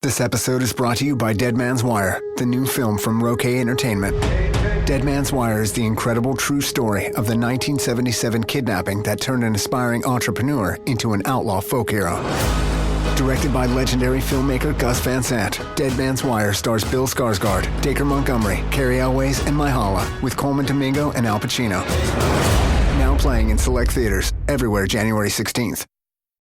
This episode is brought to you by Dead Man's Wire, the new film from Roquet Entertainment. Dead Man's Wire is the incredible true story of the 1977 kidnapping that turned an aspiring entrepreneur into an outlaw folk hero. Directed by legendary filmmaker Gus Van Sant, Dead Man's Wire stars Bill Skarsgård, Dacre Montgomery, Carrie Elways, and Myha'la, with Coleman Domingo and Al Pacino. Now playing in select theaters everywhere January 16th.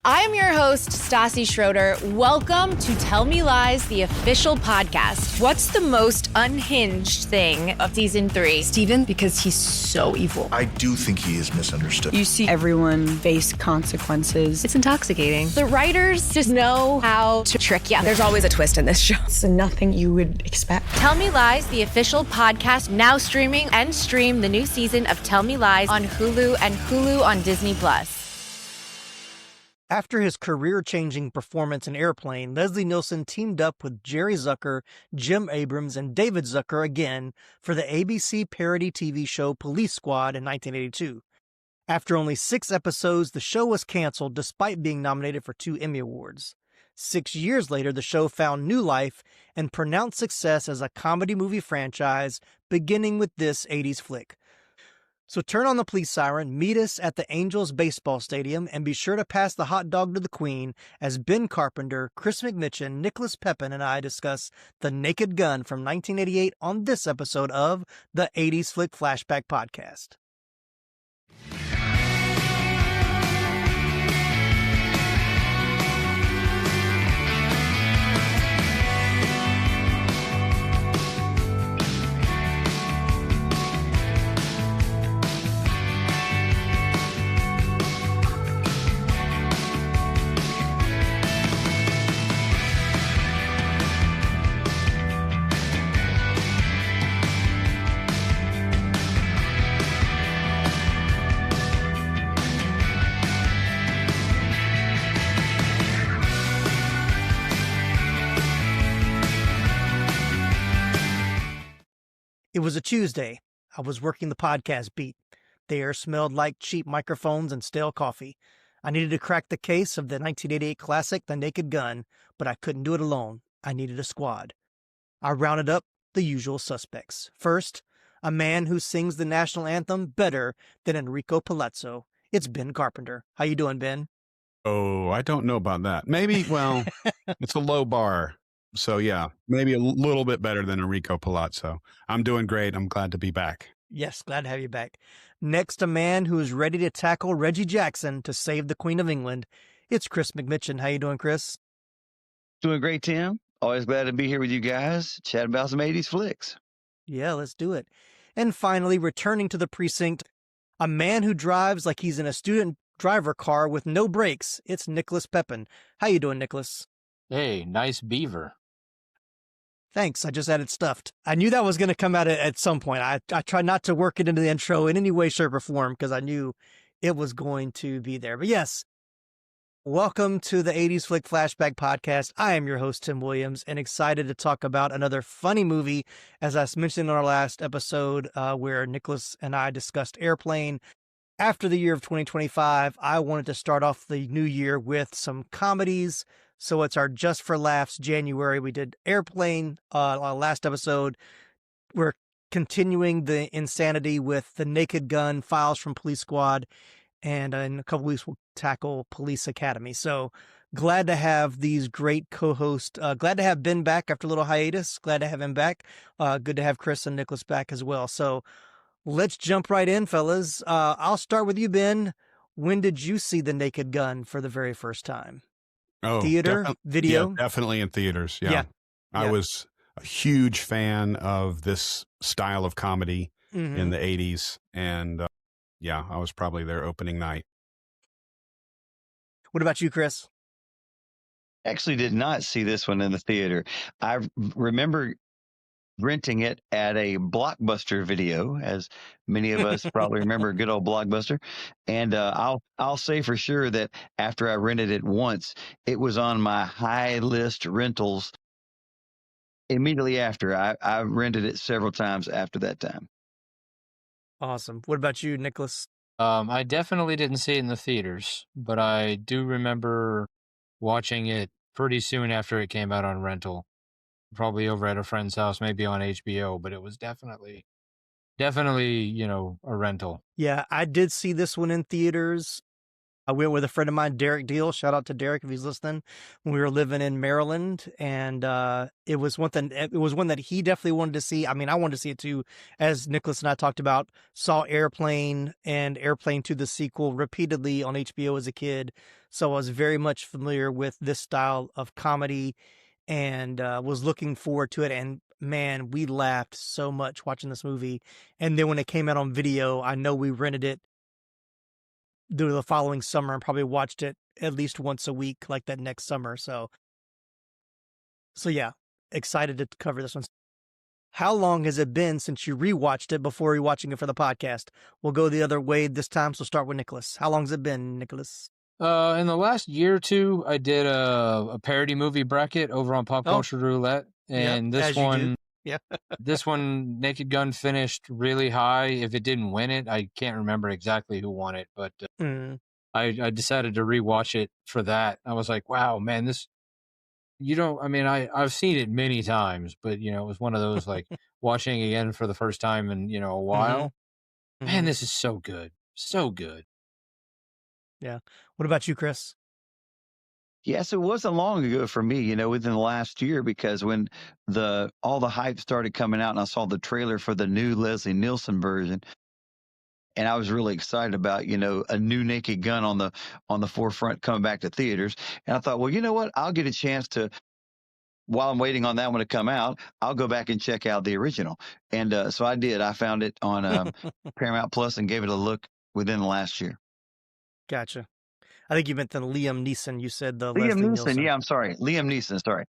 I am your host, Stassi Schroeder. Welcome to Tell Me Lies, the official podcast. What's the most unhinged thing of season 3? Steven, because he's so evil. I do think he is misunderstood. You see everyone face consequences. It's intoxicating. The writers just know how to trick you. There's always a twist in this show. It's nothing you would expect. Tell Me Lies, the official podcast, now streaming, and stream the new season of Tell Me Lies on Hulu and Hulu on Disney+. After his career-changing performance in Airplane, Leslie Nielsen teamed up with Jerry Zucker, Jim Abrams, and David Zucker again for the ABC parody TV show Police Squad in 1982. After only 6 episodes, the show was canceled despite being nominated for 2 Emmy Awards. 6 years later, the show found new life and pronounced success as a comedy movie franchise, beginning with this 80s flick. So turn on the police siren, meet us at the Angels baseball stadium, and be sure to pass the hot dog to the queen as Ben Carpenter, Chris McMichen, Nicholas Pepin, and I discuss The Naked Gun from 1988 on this episode of the 80s Flick Flashback Podcast. It was a Tuesday. I was working the podcast beat. The air smelled like cheap microphones and stale coffee. I needed to crack the case of the 1988 classic, The Naked Gun, but I couldn't do it alone. I needed a squad. I rounded up the usual suspects. First, a man who sings the national anthem better than Enrico Palazzo. It's Ben Carpenter. How you doing, Ben? Oh, I don't know about that. Maybe, well, it's a low bar. So, yeah, maybe a little bit better than Enrico Palazzo. I'm doing great. I'm glad to be back. Yes, glad to have you back. Next, a man who is ready to tackle Reggie Jackson to save the Queen of England. It's Chris McMichen. How you doing, Chris? Doing great, Tim. Always glad to be here with you guys, chat about some 80s flicks. Yeah, let's do it. And finally, returning to the precinct, a man who drives like he's in a student driver car with no brakes. It's Nicholas Pepin. How you doing, Nicholas? Hey, nice beaver. Thanks. I just added stuffed. I knew that was going to come out at some point. I tried not to work it into the intro in any way, shape, or form because I knew it was going to be there. But yes, welcome to the 80s Flick Flashback Podcast. I am your host, Tim Williams, and excited to talk about another funny movie, as I mentioned in our last episode where Nicholas and I discussed Airplane. After the year of 2025, I wanted to start off the new year with some comedies. So it's our Just for Laughs January. We did Airplane our last episode. We're continuing the insanity with The Naked Gun, Files from Police Squad, and in a couple weeks we'll tackle Police Academy. So glad to have these great co-hosts. Glad to have Ben back after a little hiatus. Glad to have him back. Good to have Chris and Nicholas back as well. So let's jump right in, fellas. I'll start with you, Ben. When did you see The Naked Gun for the very first time? Oh, Theater, video? Yeah, definitely in theaters. Yeah. I was a huge fan of this style of comedy in the 80s. And I was probably there opening night. What about you, Chris? Actually did not see this one in the theater. I remember renting it at a Blockbuster video, as many of us probably remember good old Blockbuster. And I'll say for sure that after I rented it once, it was on my high list rentals immediately after. I rented it several times after that time. Awesome. What about you, Nicholas? I definitely didn't see it in the theaters, but I do remember watching it pretty soon after it came out on rental. Probably over at a friend's house, maybe on HBO, but it was definitely, a rental. Yeah, I did see this one in theaters. I went with a friend of mine, Derek Deal. Shout out to Derek if he's listening. When we were living in Maryland, and it was one that he definitely wanted to see. I mean, I wanted to see it too, as Nicholas and I talked about. Saw Airplane and Airplane 2, the sequel, repeatedly on HBO as a kid, so I was very much familiar with this style of comedy, and was looking forward to it. And man, we laughed so much watching this movie. And then when it came out on video, I know we rented it the following summer and probably watched it at least once a week, like that next summer. So yeah, excited to cover this one. How long has it been since you rewatched it before rewatching it for the podcast? We'll go the other way this time, so start with Nicholas. How long has it been, Nicholas? In the last year or two, I did a parody movie bracket over on Pop Culture Roulette, and Yep, this one, yeah, this one, Naked Gun finished really high. If it didn't win it, I can't remember exactly who won it, but I decided to rewatch it for that. I was like, wow, man, I've seen it many times, but it was one of those like watching again for the first time in, a while. Man, this is so good. So good. Yeah. What about you, Chris? Yes, it wasn't long ago for me, within the last year, because when all the hype started coming out and I saw the trailer for the new Leslie Nielsen version, and I was really excited about, a new Naked Gun on the forefront coming back to theaters. And I thought, well, you know what? I'll get a chance to, while I'm waiting on that one to come out, I'll go back and check out the original. And so I did. I found it on Paramount Plus and gave it a look within the last year. Gotcha. I think you meant the Liam Neeson. You said the Liam Leslie Neeson. Nielsen. Yeah, I'm sorry. Liam Neeson. Sorry.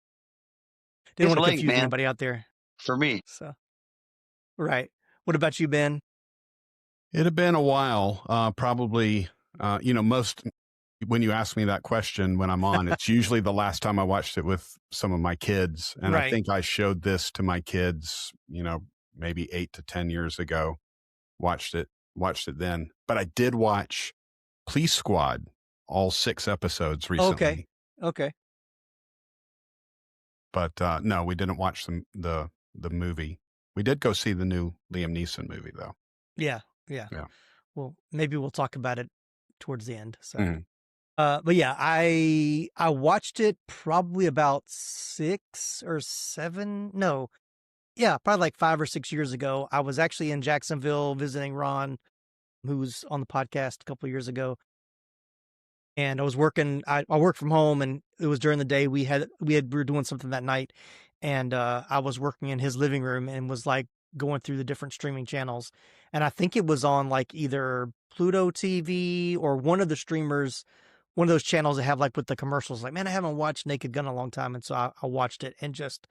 Didn't It's want to late, confuse man. anybody out there. For me. So, right. What about you, Ben? It had been a while, probably, most, when you ask me that question when I'm on, it's usually the last time I watched it with some of my kids. And I think I showed this to my kids, maybe 8 to 10 years ago, watched it then. But I did watch Police Squad, all 6 episodes recently. Okay. But no, we didn't watch the movie. We did go see the new Liam Neeson movie, though. Yeah. Well, maybe we'll talk about it towards the end. So, but yeah, I watched it probably about 6 or 7. No, yeah, probably like 5 or 6 years ago. I was actually in Jacksonville visiting Ron, who was on the podcast a couple of years ago. And I was working, I worked from home, and it was during the day. We were doing something that night, and I was working in his living room and was like going through the different streaming channels. And I think it was on like either Pluto TV or one of the streamers, one of those channels that have like with the commercials. Like, man, I haven't watched Naked Gun in a long time. And so I watched it and just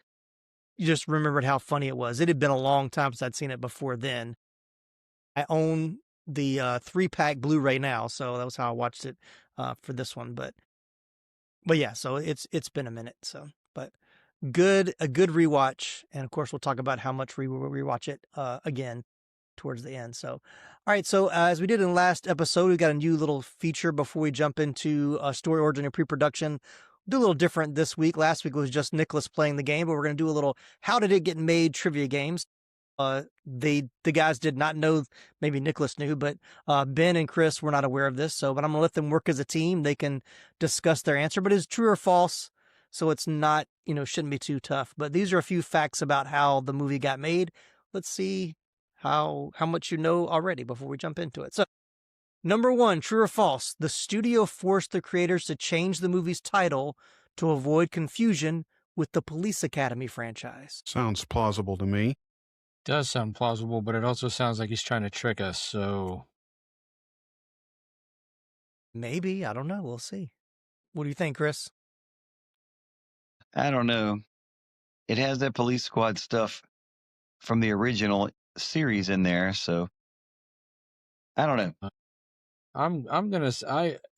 remembered how funny it was. It had been a long time since I'd seen it before then. I own the 3-pack Blu-ray now, so that was how I watched it for this one. But yeah, so it's been a minute. So, but a good rewatch, and of course we'll talk about how much we will rewatch it again towards the end. So, all right. So as we did in the last episode, we got a new little feature before we jump into story origin and pre-production. Do a little different this week. Last week was just Nicholas playing the game, but we're going to do a little how did it get made trivia games. The guys did not know, maybe Nicholas knew, but Ben and Chris were not aware of this. But I'm gonna let them work as a team. They can discuss their answer, but it's true or false. So it's not, shouldn't be too tough. But these are a few facts about how the movie got made. Let's see how much you know already before we jump into it. So, number 1, true or false? The studio forced the creators to change the movie's title to avoid confusion with the Police Academy franchise. Sounds plausible to me. Does sound plausible, but it also sounds like he's trying to trick us. So maybe, I don't know. We'll see. What do you think, Chris? I don't know. It has that Police Squad stuff from the original series in there, so I don't know. I'm gonna.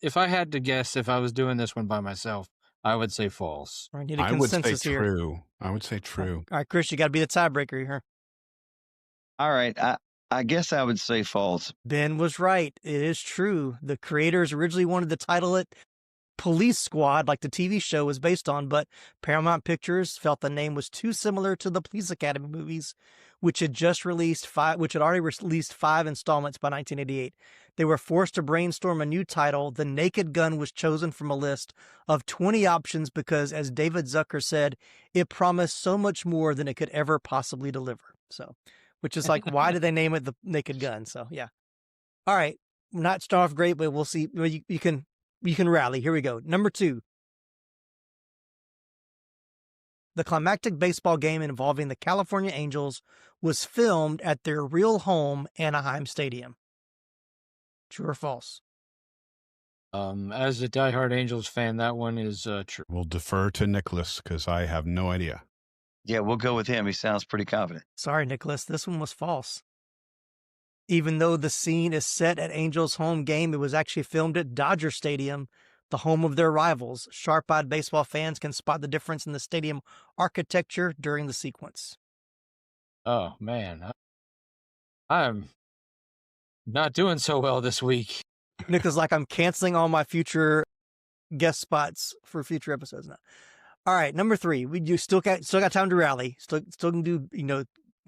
If I had to guess, if I was doing this one by myself, I would say false. I need a consensus here. True. I would say true. All right, Chris, you got to be the tiebreaker here. All right, I guess I would say false. Ben was right. It is true. The creators originally wanted to title it Police Squad, like the TV show was based on, but Paramount Pictures felt the name was too similar to the Police Academy movies, which had already released 5 installments by 1988. They were forced to brainstorm a new title. The Naked Gun was chosen from a list of 20 options because, as David Zucker said, it promised so much more than it could ever possibly deliver. So, which is like, why did they name it the Naked Gun? So, yeah. All right. Not start off great, but we'll see. You can rally. Here we go. Number 2. The climactic baseball game involving the California Angels was filmed at their real home, Anaheim Stadium. True or false? As a diehard Angels fan, that one is true. We'll defer to Nicholas because I have no idea. Yeah, we'll go with him. He sounds pretty confident. Sorry, Nicholas. This one was false. Even though the scene is set at Angels' home game, it was actually filmed at Dodger Stadium, the home of their rivals. Sharp-eyed baseball fans can spot the difference in the stadium architecture during the sequence. Oh, man. I'm not doing so well this week. Nicholas, like, I'm canceling all my future guest spots for future episodes now. All right, number 3. You still got time to rally. Still can do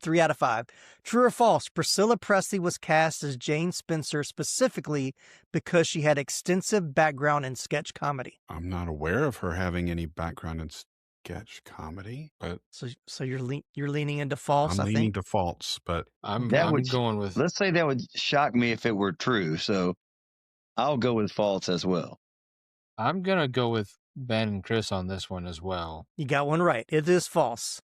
3 out of 5. True or false? Priscilla Presley was cast as Jane Spencer specifically because she had extensive background in sketch comedy. I'm not aware of her having any background in sketch comedy, but so you're leaning into false. I'm leaning to false, but I'm going with. Let's say that would shock me if it were true. So I'll go with false as well. I'm gonna go with Ben and Chris on this one as well. You got one right. It is false.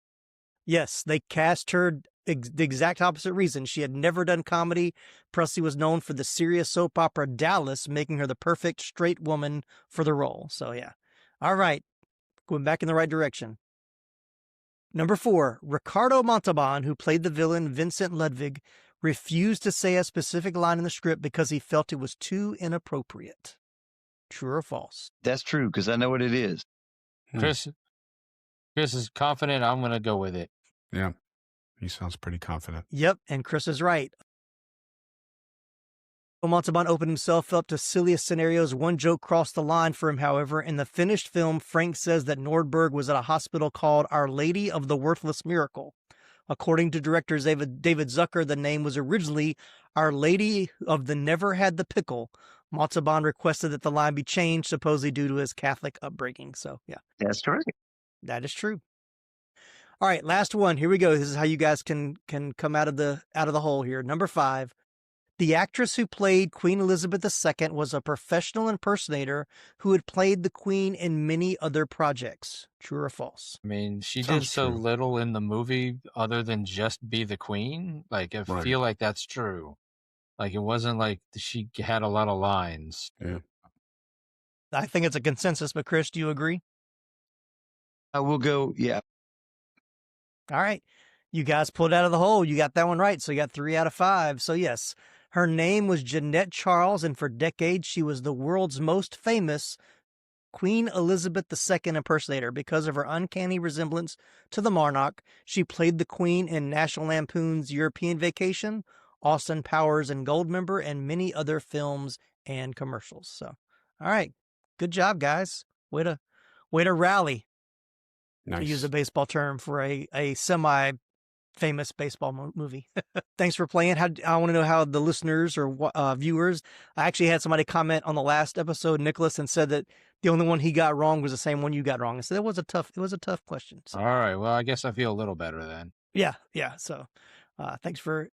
Yes, they cast her the exact opposite reason. She had never done comedy. Presley was known for the serious soap opera Dallas, making her the perfect straight woman for the role. So, yeah. All right. Going back in the right direction. Number 4, Ricardo Montalban, who played the villain Vincent Ludwig, refused to say a specific line in the script because he felt it was too inappropriate. True or false? That's true, because I know what it is. Chris is confident. I'm going to go with it. Yeah, he sounds pretty confident. Yep, and Chris is right. Montalban opened himself up to silliest scenarios. One joke crossed the line for him, however. In the finished film, Frank says that Nordberg was at a hospital called Our Lady of the Worthless Miracle. According to director David Zucker, the name was originally Our Lady of the Never Had the Pickle. Montalban requested that the line be changed, supposedly due to his Catholic upbringing. So, yeah. That's correct. That is true. All right, last one. Here we go. This is how you guys can come out of the hole here. Number 5. The actress who played Queen Elizabeth II was a professional impersonator who had played the Queen in many other projects. True or false? I mean, she did so little in the movie other than just be the Queen. Like, I feel like that's true. Like, it wasn't like she had a lot of lines. Yeah. I think it's a consensus, but Chris, do you agree? I will go, yeah. All right. You guys pulled out of the hole. You got that one right. So you got 3 out of 5. So yes, her name was Jeanette Charles, and for decades she was the world's most famous Queen Elizabeth II impersonator. Because of her uncanny resemblance to the monarch, she played the Queen in National Lampoon's European Vacation, Austin Powers and Goldmember, and many other films and commercials. So, all right. Good job, guys. Way to rally. Nice. To use a baseball term for a semi-famous baseball movie. Thanks for playing. I want to know how the listeners or viewers. I actually had somebody comment on the last episode, Nicholas, and said that the only one he got wrong was the same one you got wrong. I said it was a tough question. So. All right. Well, I guess I feel a little better then. Yeah. So, thanks for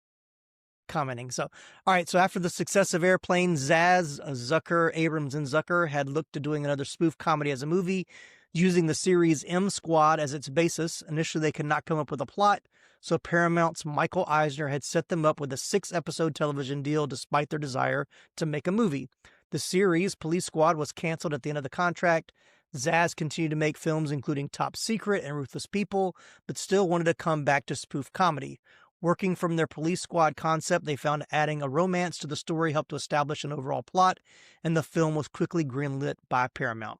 commenting. So, all right. So after the success of Airplane, Zaz, Zucker, Abrams, and Zucker had looked to doing another spoof comedy as a movie, using the series M Squad as its basis. Initially, they could not come up with a plot, so Paramount's Michael Eisner had set them up with a 6-episode television deal despite their desire to make a movie. The series, Police Squad, was canceled at the end of the contract. Zaz continued to make films including Top Secret and Ruthless People, but still wanted to come back to spoof comedy. Working from their Police Squad concept, they found adding a romance to the story helped to establish an overall plot, and the film was quickly greenlit by Paramount.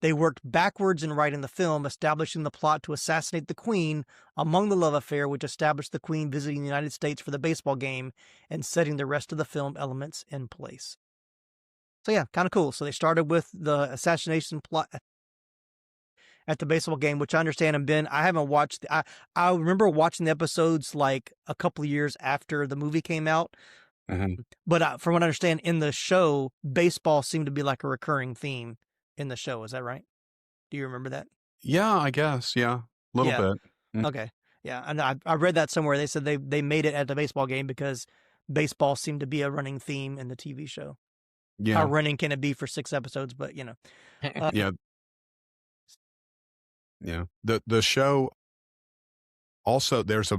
They worked backwards in writing the film, establishing the plot to assassinate the Queen among the love affair, which established the Queen visiting the United States for the baseball game and setting the rest of the film elements in place. So yeah, kind of cool. So they started with the assassination plot at the baseball game, which I understand. And Ben, I haven't watched. I remember watching the episodes like a couple of years after the movie came out. But from what I understand, in the show, baseball seemed to be like a recurring theme in the show. Is that right? Do you remember that? Yeah, I guess. Yeah, a little bit. Okay. Yeah, and I read that somewhere. They said they made it at the baseball game because baseball seemed to be a running theme in the TV show. Yeah. How running can it be for 6 episodes? But yeah. Yeah. The show also, there's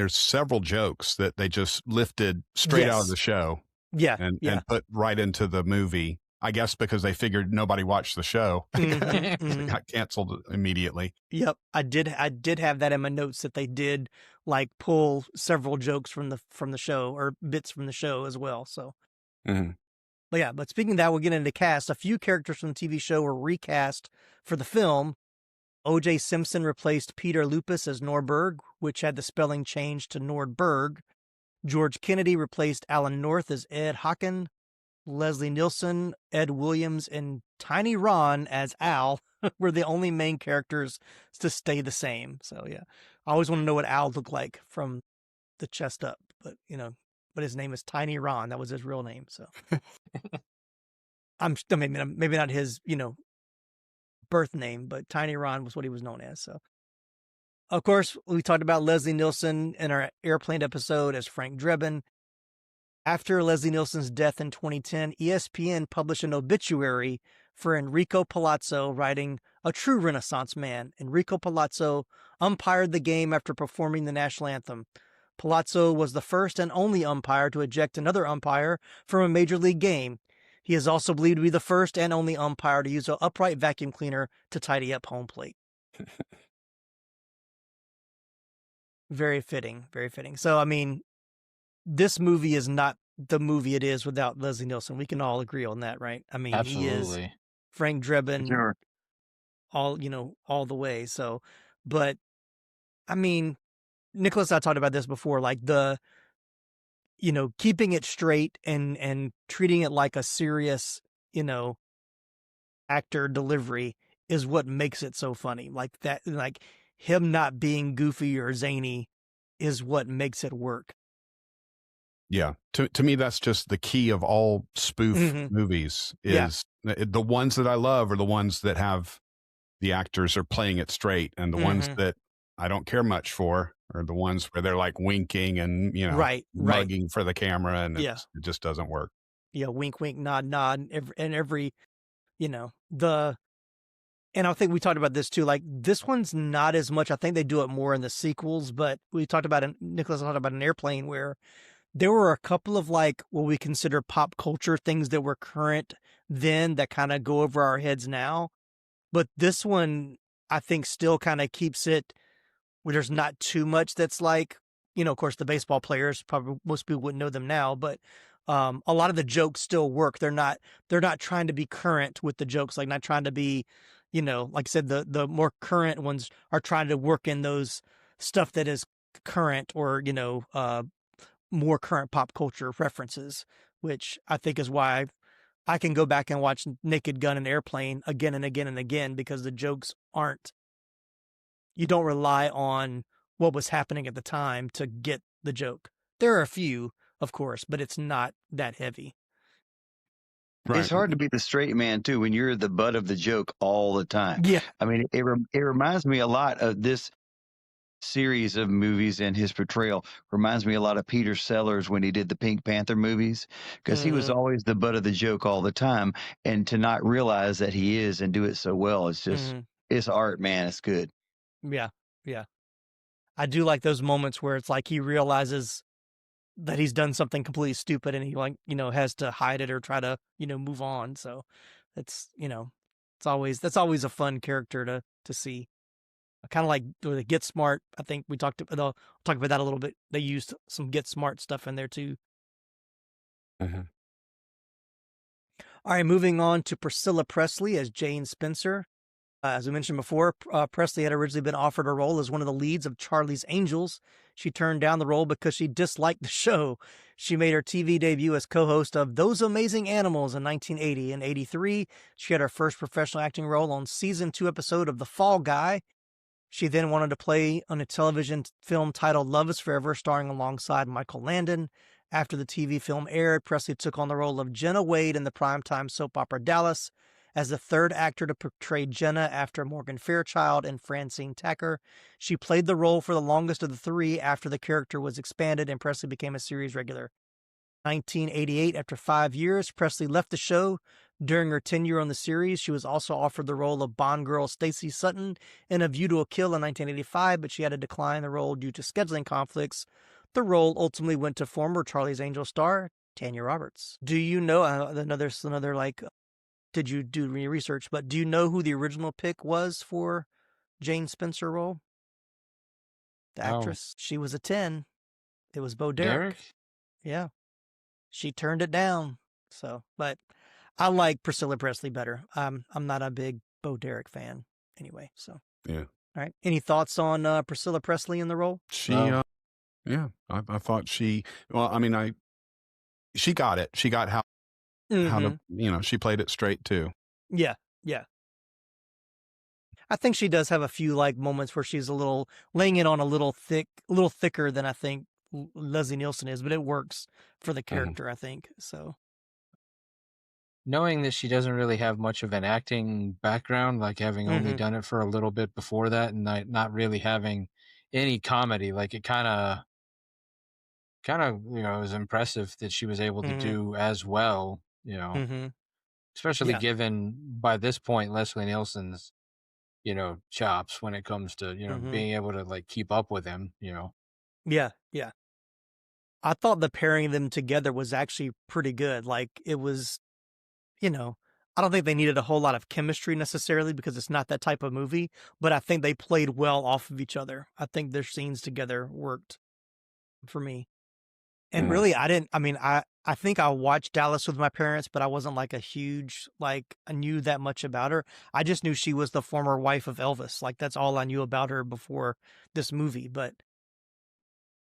several jokes that they just lifted straight out of the show. Yeah. And put right into the movie. I guess because they figured nobody watched the show. It got canceled immediately. Yep. I did have that in my notes that they did like pull several jokes from the show or bits from the show as well. So But yeah, but speaking of that, we'll get into cast. A few characters from the TV show were recast for the film. O.J. Simpson replaced Peter Lupus as Norberg, which had the spelling changed to Nordberg. George Kennedy replaced Alan North as Ed Hocken. Leslie Nielsen, Ed Williams, and Tiny Ron as Al were the only main characters to stay the same. So yeah, I always want to know what Al looked like from the chest up, but his name is Tiny Ron. That was his real name. So I'm maybe not his, birth name, but Tiny Ron was what he was known as. So of course we talked about Leslie Nielsen in our Airplane episode as Frank Drebin. After Leslie Nielsen's death in 2010, ESPN published an obituary for Enrico Palazzo, writing, "A true Renaissance man. Enrico Palazzo umpired the game after performing the national anthem. Palazzo was the first and only umpire to eject another umpire from a major league game. He is also believed to be the first and only umpire to use an upright vacuum cleaner to tidy up home plate." Very fitting, very fitting. So, I mean, this movie is not the movie it is without Leslie Nielsen. We can all agree on that, right? I mean, Absolutely. He is Frank Drebin, Sure. all the way. So, but I mean, Nicholas and I talked about this before, like keeping it straight and treating it like a serious, actor delivery is what makes it so funny. Like that, like him not being goofy or zany is what makes it work. Yeah. To me, that's just the key of all spoof movies is the ones that I love are the ones that have the actors are playing it straight. And the ones that I don't care much for are the ones where they're like winking and, mugging for the camera. And it just doesn't work. Yeah. Wink, wink, nod, nod. And every, and I think we talked about this too. Like this one's not as much. I think they do it more in the sequels, but we talked about Nicholas talked about an Airplane where there were a couple of like what we consider pop culture things that were current then that kind of go over our heads now. But this one, I think, still kind of keeps it where there's not too much that's like, of course, the baseball players, probably most people wouldn't know them now, but a lot of the jokes still work. They're not trying to be current with the jokes, like not trying to be, like I said, the more current ones are trying to work in those stuff that is current or, more current pop culture references, which I think is why I can go back and watch Naked Gun and Airplane again and again and again, because the jokes you don't rely on what was happening at the time to get the joke. There are a few, of course, but it's not that heavy. Right. It's hard to be the straight man too when you're the butt of the joke all the time. Yeah. I mean, it reminds me a lot of this series of movies, and his portrayal reminds me a lot of Peter Sellers when he did the Pink Panther movies, because he was always the butt of the joke all the time, and to not realize that he is and do it so well, it's just it's art, man. It's good. Yeah. I do like those moments where it's like he realizes that he's done something completely stupid and he has to hide it or try to move on. So it's that's always a fun character to see. Kind of like the Get Smart. I think we talked about that a little bit. They used some Get Smart stuff in there too. All right, moving on to Priscilla Presley as Jane Spencer. As we mentioned before, Presley had originally been offered a role as one of the leads of Charlie's Angels. She turned down the role because she disliked the show. She made her TV debut as co-host of Those Amazing Animals in 1980. In 1983, she had her first professional acting role on season 2 episode of The Fall Guy. She then wanted to play on a television film titled Love is Forever, starring alongside Michael Landon. After the TV film aired, Presley took on the role of Jenna Wade in the primetime soap opera Dallas. As the third actor to portray Jenna after Morgan Fairchild and Francine Tacker, she played the role for the longest of the 3 after the character was expanded and Presley became a series regular. 1988, after 5 years, Presley left the show. During her tenure on the series, she was also offered the role of Bond girl Stacey Sutton in A View to a Kill in 1985, but she had to decline the role due to scheduling conflicts. The role ultimately went to former Charlie's Angels star Tanya Roberts. Do you know, another like, did you do any research, but do you know who the original pick was for Jane Spencer role? The actress. She was a 10. It was Bo Derek. Yeah. She turned it down. So, but I like Priscilla Presley better. I'm not a big Bo Derek fan anyway. So, yeah. All right. Any thoughts on Priscilla Presley in the role? She, yeah, I thought she, well, I mean, she got it. She got how to, she played it straight too. Yeah. Yeah. I think she does have a few like moments where she's laying it on a little thicker than I think Leslie Nielsen is, but it works for the character, I think. So, knowing that she doesn't really have much of an acting background, like having only done it for a little bit before that, and not really having any comedy, like it kind of, it was impressive that she was able to do as well, especially given by this point Leslie Nielsen's, chops when it comes to, being able to like keep up with him, Yeah, yeah. I thought the pairing them together was actually pretty good. Like it was, I don't think they needed a whole lot of chemistry necessarily because it's not that type of movie, but I think they played well off of each other. I think their scenes together worked for me. And really, I think I watched Dallas with my parents, but I wasn't like a huge, I knew that much about her. I just knew she was the former wife of Elvis. Like that's all I knew about her before this movie. But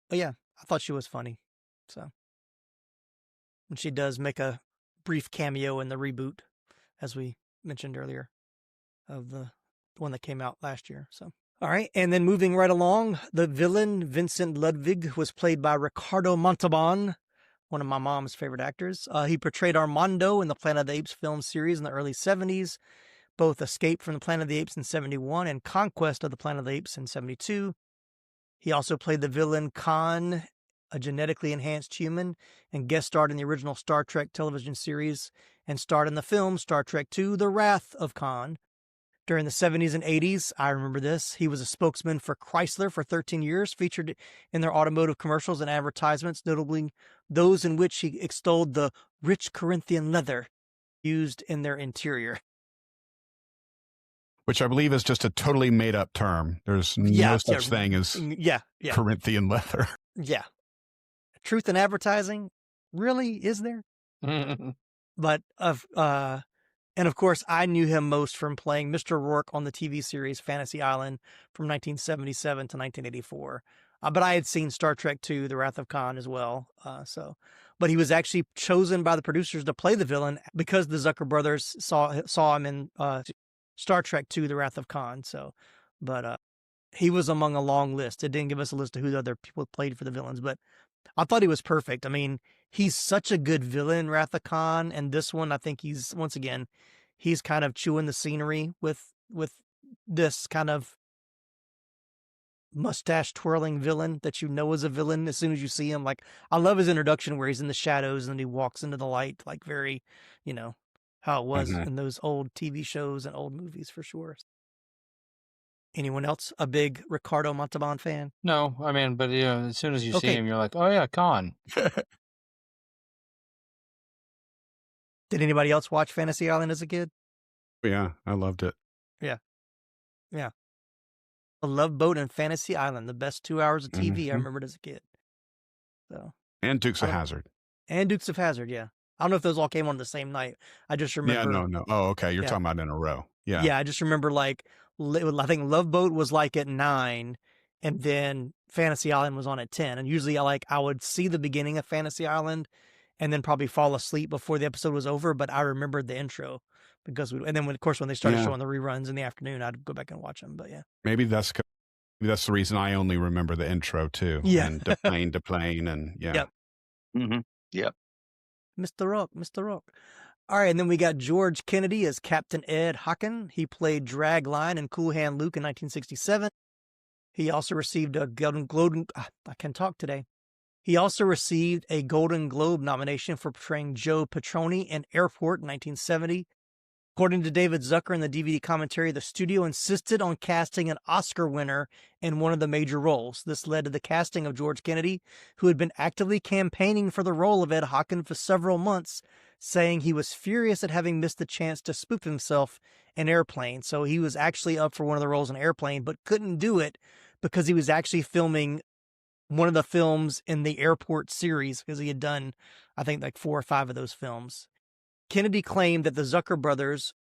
yeah, I thought she was funny. So, and she does make a brief cameo in the reboot, as we mentioned earlier, of the one that came out last year. So, all right. And then moving right along, the villain, Vincent Ludwig, was played by Ricardo Montalban, one of my mom's favorite actors. He portrayed Armando in the Planet of the Apes film series in the early 70s, both Escape from the Planet of the Apes in 71 and Conquest of the Planet of the Apes in 72. He also played the villain Khan, a genetically enhanced human, and guest starred in the original Star Trek television series and starred in the film Star Trek II, The Wrath of Khan. During the 70s and 80s, I remember this, he was a spokesman for Chrysler for 13 years, featured in their automotive commercials and advertisements, notably those in which he extolled the rich Corinthian leather used in their interior. Which I believe is just a totally made-up term. There's no such thing as Corinthian leather. Yeah. Truth in advertising? Really? Is there? But, and of course, I knew him most from playing Mr. Rourke on the TV series Fantasy Island from 1977 to 1984. But I had seen Star Trek II, The Wrath of Khan as well. But he was actually chosen by the producers to play the villain because the Zucker brothers saw him in Star Trek II, The Wrath of Khan. So, but he was among a long list. It didn't give us a list of who the other people played for the villains, but I thought he was perfect. I mean, he's such a good villain, Wrath of Khan, and this one, I think he's kind of chewing the scenery with this kind of mustache twirling villain that is a villain as soon as you see him. Like, I love his introduction where he's in the shadows and then he walks into the light, like very, how it was in those old TV shows and old movies for sure. Anyone else a big Ricardo Montalban fan? No, I mean, but as soon as you see him, you're like, oh yeah, Khan. Did anybody else watch Fantasy Island as a kid? Yeah, I loved it. Yeah. A Love Boat and Fantasy Island, the best 2 hours of TV I remembered as a kid. So. And Dukes of Hazzard. And Dukes of Hazzard, yeah. I don't know if those all came on the same night. I just remember. Yeah, no. Oh, okay. You're talking about in a row. Yeah. Yeah, I just remember like I think Love Boat was like at 9, and then Fantasy Island was on at 10. And usually I would see the beginning of Fantasy Island and then probably fall asleep before the episode was over. But I remembered the intro because and then of course when they started showing the reruns in the afternoon, I'd go back and watch them. But yeah, maybe that's the reason I only remember the intro too. Yeah, and to plane and yeah. Yep. Mm-hmm. Yep. Mr. Rock. All right, and then we got George Kennedy as Captain Ed Hocken. He played Dragline in Cool Hand Luke in 1967. He also received a Golden Globe. I can talk today. He also received a Golden Globe nomination for portraying Joe Petroni in Airport in 1970. According to David Zucker in the DVD commentary, the studio insisted on casting an Oscar winner in one of the major roles. This led to the casting of George Kennedy, who had been actively campaigning for the role of Ed Hocken for several months, saying he was furious at having missed the chance to spoof himself in Airplane. So he was actually up for one of the roles in Airplane, but couldn't do it because he was actually filming one of the films in the Airport series, because he had done, I think, like 4 or 5 of those films. Kennedy claimed that the Zucker brothers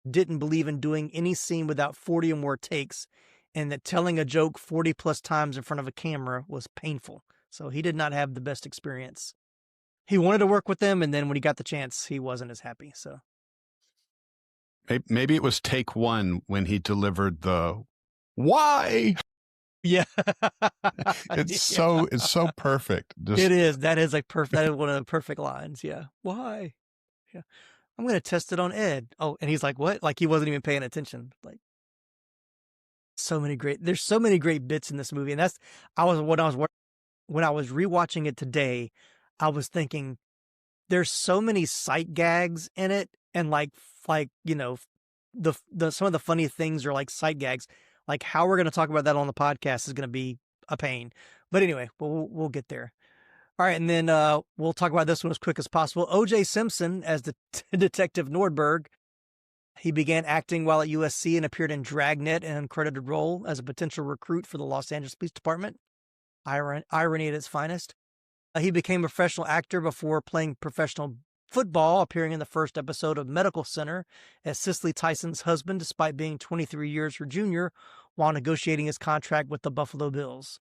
didn't believe in doing any scene without 40 or more takes, and that telling a joke 40 plus times in front of a camera was painful. So he did not have the best experience. He wanted to work with them, and then when he got the chance, he wasn't as happy. So maybe it was take 1 when he delivered the "why." Yeah, it's so perfect. It is. That is like perfect. That is one of the perfect lines. Yeah. Why? Yeah. I'm going to test it on Ed. Oh, and he's like, what? Like he wasn't even paying attention. Like there's so many great bits in this movie. And when I was rewatching it today, I was thinking there's so many sight gags in it. And like, you know, some of the funny things are like sight gags. Like how we're going to talk about that on the podcast is going to be a pain. But anyway, we'll get there. All right, and then we'll talk about this one as quick as possible. O.J. Simpson as the Detective Nordberg. He began acting while at USC and appeared in Dragnet, an uncredited role as a potential recruit for the Los Angeles Police Department. Irony at its finest. He became a professional actor before playing professional football, appearing in the first episode of Medical Center as Cicely Tyson's husband, despite being 23 years her junior, while negotiating his contract with the Buffalo Bills.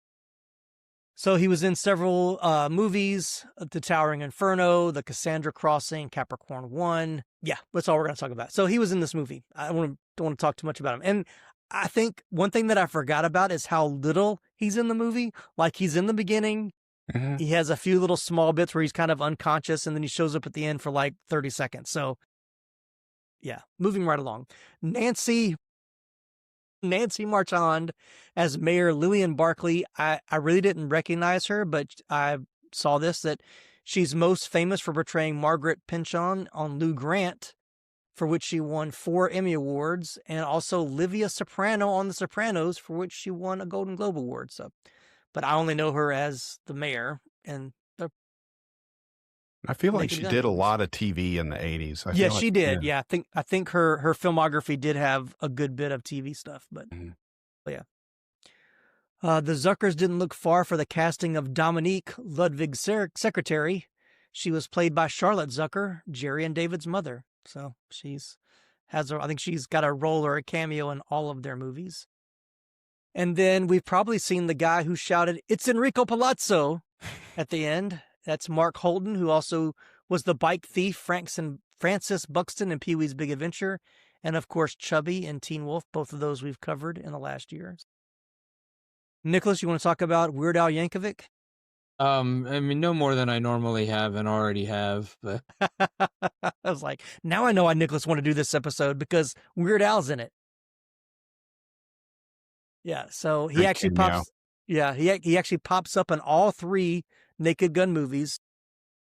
So he was in several movies, The Towering Inferno, The Cassandra Crossing, Capricorn 1. Yeah, that's all we're going to talk about. So he was in this movie. I don't want to talk too much about him. And I think one thing that I forgot about is how little he's in the movie. Like he's in the beginning. Mm-hmm. He has a few little small bits where he's kind of unconscious, and then he shows up at the end for like 30 seconds. So yeah, moving right along. Nancy Marchand as Mayor Lillian Barkley. I really didn't recognize her, but I saw that she's most famous for portraying Margaret Pynchon on Lou Grant, for which she won 4 Emmy Awards, and also Livia Soprano on The Sopranos, for which she won a Golden Globe Award. So, but I only know her as the mayor, and I feel like she did a lot of TV in the 80s. Yeah, she did. Yeah, I think her filmography did have a good bit of TV stuff, but yeah. The Zuckers didn't look far for the casting of Dominique, Ludwig's secretary. She was played by Charlotte Zucker, Jerry and David's mother. So I think she's got a role or a cameo in all of their movies. And then we've probably seen the guy who shouted, "It's Enrico Palazzo," at the end. That's Mark Holton, who also was the bike thief Francis Buxton in Pee-wee's Big Adventure, and of course Chubby in Teen Wolf. Both of those we've covered in the last year. Nicholas, you want to talk about Weird Al Yankovic? I mean, no more than I normally have and already have, but I was like, now I know why Nicholas wanted to do this episode, because Weird Al's in it. Yeah, so he actually pops. Yeah, he actually pops up in all 3 Naked Gun movies.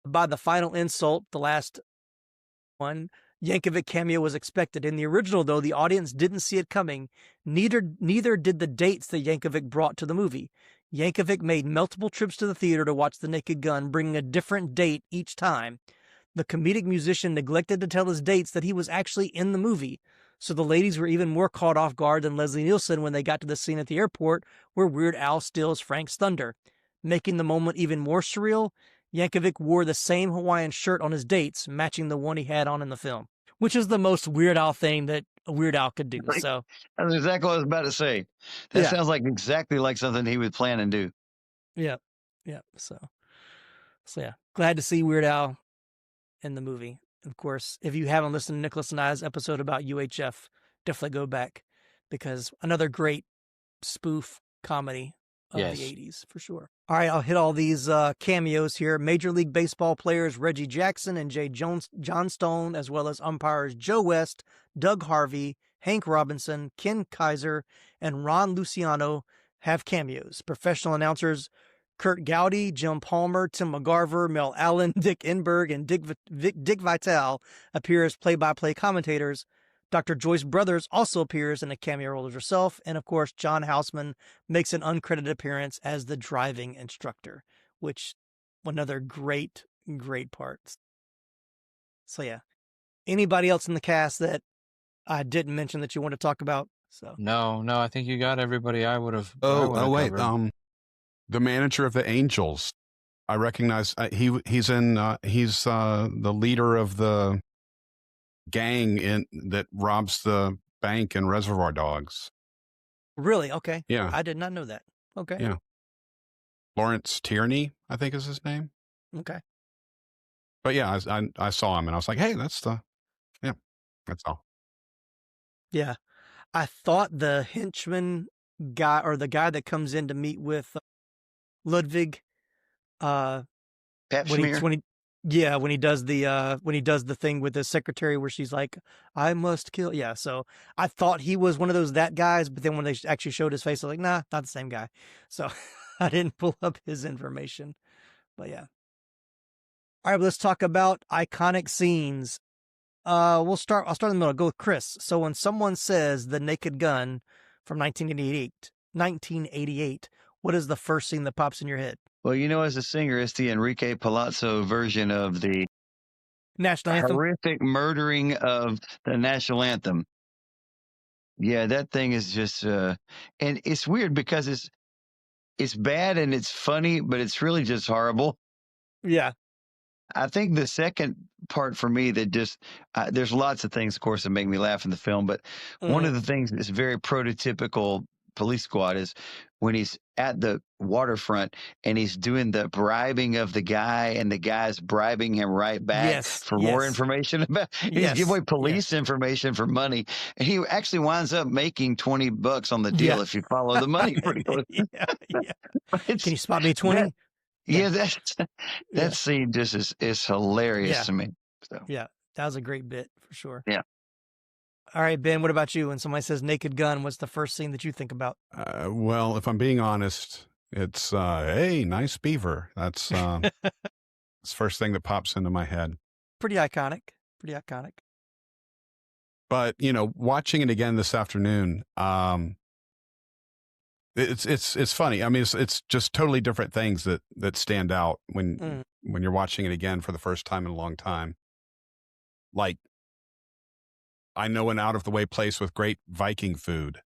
By the final insult, the last one, Yankovic cameo was expected. In the original, though, the audience didn't see it coming. Neither did the dates that Yankovic brought to the movie. Yankovic made multiple trips to the theater to watch The Naked Gun, bringing a different date each time. The comedic musician neglected to tell his dates that he was actually in the movie, so the ladies were even more caught off guard than Leslie Nielsen when they got to the scene at the airport where Weird Al steals Frank's thunder. Making the moment even more surreal, Yankovic wore the same Hawaiian shirt on his dates, matching the one he had on in the film, which is the most Weird Al thing that Weird Al could do. Like, So that's exactly what I was about to say. That sounds like exactly like something he would plan and do. Yeah. So yeah, glad to see Weird Al in the movie. Of course, if you haven't listened to Nicholas and I's episode about UHF, definitely go back, because another great spoof comedy of the 80s for sure. All right, I'll hit all these cameos here. Major League Baseball players Reggie Jackson and Jay Johnstone, as well as umpires Joe West, Doug Harvey, Hank Robinson, Ken Kaiser, and Ron Luciano have cameos. Professional announcers Kurt Gowdy, Jim Palmer, Tim McGarver, Mel Allen, Dick Enberg, and Dick Vitale appear as play-by-play commentators. Dr. Joyce Brothers also appears in a cameo role as herself, and of course, John Houseman makes an uncredited appearance as the driving instructor, which another great part. So yeah, anybody else in the cast that I didn't mention that you want to talk about? So no, I think you got everybody. I would have. Wait, the manager of the Angels, I recognize. He's the leader of the gang that robs the bank in Reservoir Dogs. Really? Okay. Yeah. I did not know that. Okay. Yeah. Lawrence Tierney, I think is his name. Okay. But yeah, I saw him and I was like, hey, that's all. Yeah. I thought the henchman guy, or the guy that comes in to meet with Ludwig, Pap Smear. when he does the thing with his secretary where she's like, I must kill. Yeah. So I thought he was one of that guys, but then when they actually showed his face, I was like, nah, not the same guy. So I didn't pull up his information, but yeah. All right, let's talk about iconic scenes. I'll start in the middle. I'll go with Chris. So when someone says The Naked Gun from 1988, what is the first scene that pops in your head? Well, as a singer, it's the Enrique Palazzo version of the national anthem, horrific murdering of the national anthem. Yeah, that thing is just, and it's weird because it's bad and it's funny, but it's really just horrible. Yeah. I think the second part for me that just, there's lots of things, of course, that make me laugh in the film, but one of the things that's very prototypical Police Squad is when he's at the waterfront and he's doing the bribing of the guy, and the guy's bribing him right back for more information about. He's giving away police information for money, and he actually winds up making $20 on the deal if you follow the money pretty close. Can you spot me 20? That scene just is hilarious to me. So yeah, that was a great bit for sure. Yeah. All right, Ben, what about you? When somebody says Naked Gun, what's the first scene that you think about? Well, if I'm being honest, it's, hey, nice beaver. That's the first thing that pops into my head. Pretty iconic. But, watching it again this afternoon, it's funny. I mean, it's just totally different things that stand out when you're watching it again for the first time in a long time. Like, I know an out-of-the-way place with great Viking food.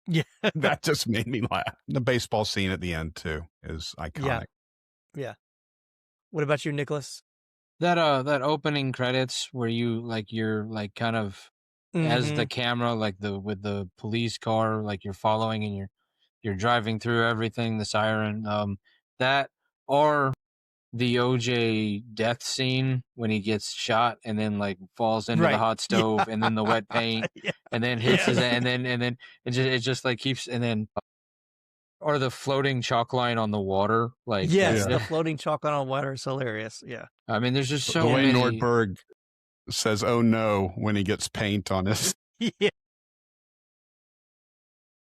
Yeah. That just made me laugh. The baseball scene at the end, too, is iconic. Yeah. What about you, Nicholas? That opening credits where you're kind of as the camera, with the police car, you're following and you're driving through everything, the siren, that, or the OJ death scene when he gets shot and then falls into the hot stove and then the wet paint and then hits his, and then it just keeps, and then, or the floating chalk line on the water. The floating chalk line on water is hilarious. Yeah. I mean, there's just so the way many. Nordberg says, oh no, when he gets paint on his. Yeah.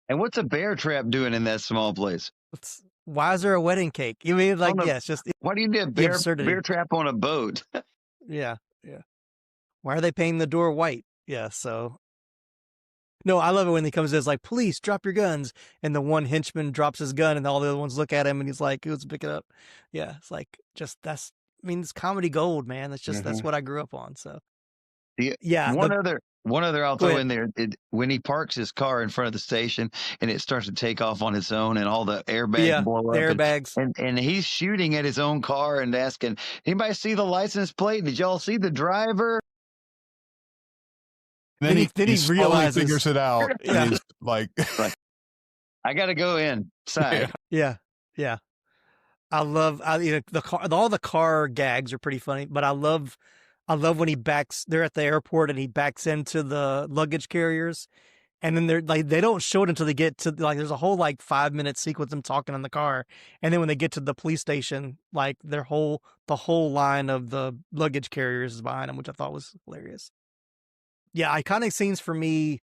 And what's a bear trap doing in that small place? Why is there a wedding cake? You mean it's just. Why do you need a bear trap on a boat? Yeah. Why are they painting the door white? Yeah, so. No, I love it when he comes in, it's like, police, drop your guns. And the one henchman drops his gun and all the other ones look at him and he's like, let's pick it up. Yeah, it's it's comedy gold, man. That's just, that's what I grew up on. So. Yeah. One other I'll throw in there. When he parks his car in front of the station and it starts to take off on its own and all the airbags blow up. Airbags. And he's shooting at his own car and asking, anybody see the license plate? Did y'all see the driver? Then he realizes, figures it out. Yeah. And he's like, I got to go inside. Yeah. I love the car. All the car gags are pretty funny, but I love when they're at the airport and he backs into the luggage carriers, and then they're like, they don't show it until they get to, like, there's a whole like 5-minute sequence of them talking in the car, and then when they get to the police station, like the whole line of the luggage carriers is behind them, which I thought was hilarious. Yeah, iconic scenes for me.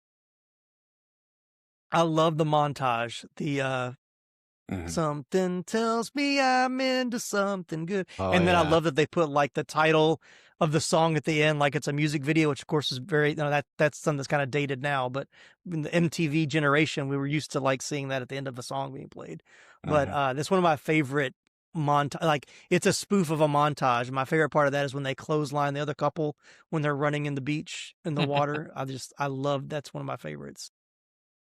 I love the montage. The something tells me I'm into something good. And then I love that they put like the title of the song at the end, like it's a music video, which of course is very, that's something that's kind of dated now, but in the MTV generation, we were used to like seeing that at the end of a song being played. But that's one of my favorite montage. Like, it's a spoof of a montage. My favorite part of that is when they clothesline the other couple when they're running in the beach in the water. I love, that's one of my favorites.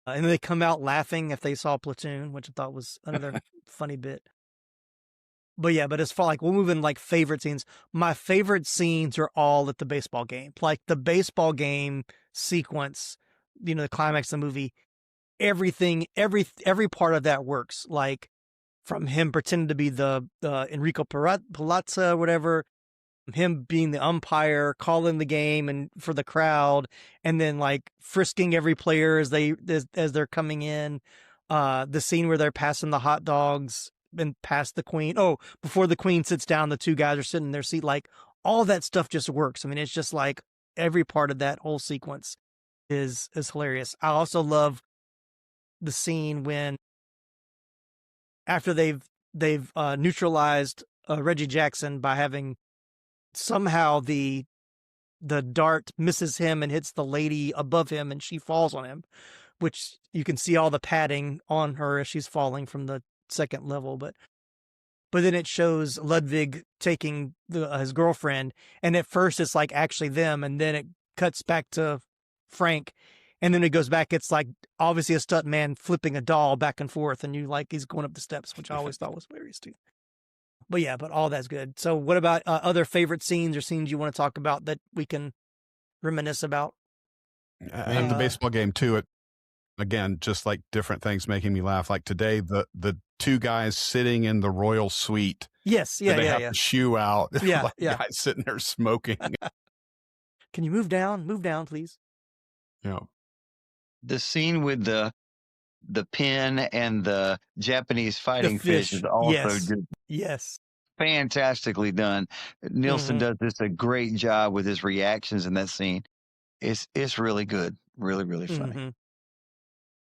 And then they come out laughing if they saw Platoon, which I thought was another funny bit. But as far, like, we'll move in like favorite scenes. My favorite scenes are all at the baseball game. Like the baseball game sequence, the climax of the movie, everything, every part of that works. Like, from him pretending to be the Enrico Palazza, whatever, him being the umpire, calling the game and for the crowd, and then like frisking every player as they're coming in. The scene where they're passing the hot dogs and past the queen. Oh, before the queen sits down, the two guys are sitting in their seat. Like, all that stuff just works. I mean, it's just like every part of that whole sequence is hilarious. I also love the scene when, after they've neutralized Reggie Jackson by having somehow the dart misses him and hits the lady above him and she falls on him, which you can see all the padding on her as she's falling from the second level. But then it shows Ludwig taking his girlfriend, and at first it's like actually them, and then it cuts back to Frank, and then it goes back. It's like obviously a stunt man flipping a doll back and forth, and he's going up the steps, which I always thought was hilarious too. But all that's good. So what about other favorite scenes or scenes you want to talk about that we can reminisce about? And the baseball game too. Again, just like different things making me laugh. Like today, the two guys sitting in the royal suite. Yes. Yeah. They have the shoe out. Yeah. Like guys sitting there smoking. Can you move down? Move down, please. Yeah. The scene with the pin and the Japanese fighting fish is also good. Yes. Fantastically done. Nielsen does this a great job with his reactions in that scene. It's really good. Really, really funny.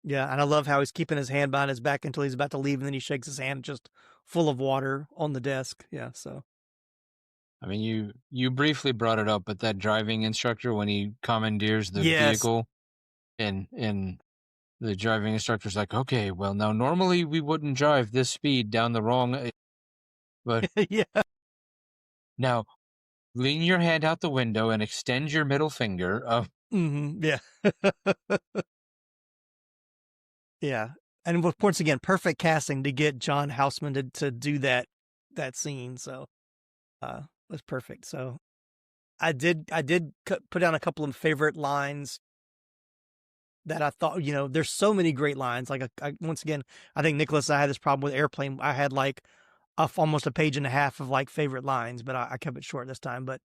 Yeah, and I love how he's keeping his hand behind his back until he's about to leave, and then he shakes his hand just full of water on the desk. Yeah, so. I mean, you briefly brought it up, but that driving instructor, when he commandeers the vehicle, and the driving instructor's like, okay, well, now normally we wouldn't drive this speed down the wrong, but now lean your hand out the window and extend your middle finger. Yeah. Yeah. And once again, perfect casting to get John Houseman to do that scene. So it was perfect. So I did put down a couple of favorite lines that I thought, there's so many great lines. Like, once again, I think Nicholas, I had this problem with Airplane. I had like almost a page and a half of like favorite lines, but I kept it short this time. But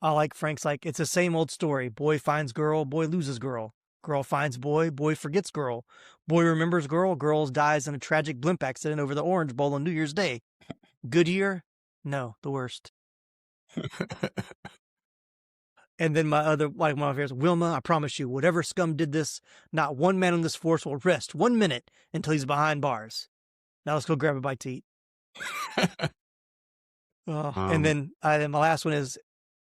I like Frank's, like, it's the same old story. Boy finds girl, boy loses girl. Girl finds boy, boy forgets girl. Boy remembers girl, girl dies in a tragic blimp accident over the Orange Bowl on New Year's Day. Good year? No, the worst. And then my favorites, Wilma, I promise you, whatever scum did this, not one man on this force will rest 1 minute until he's behind bars. Now let's go grab a bite to eat. And then my last one is,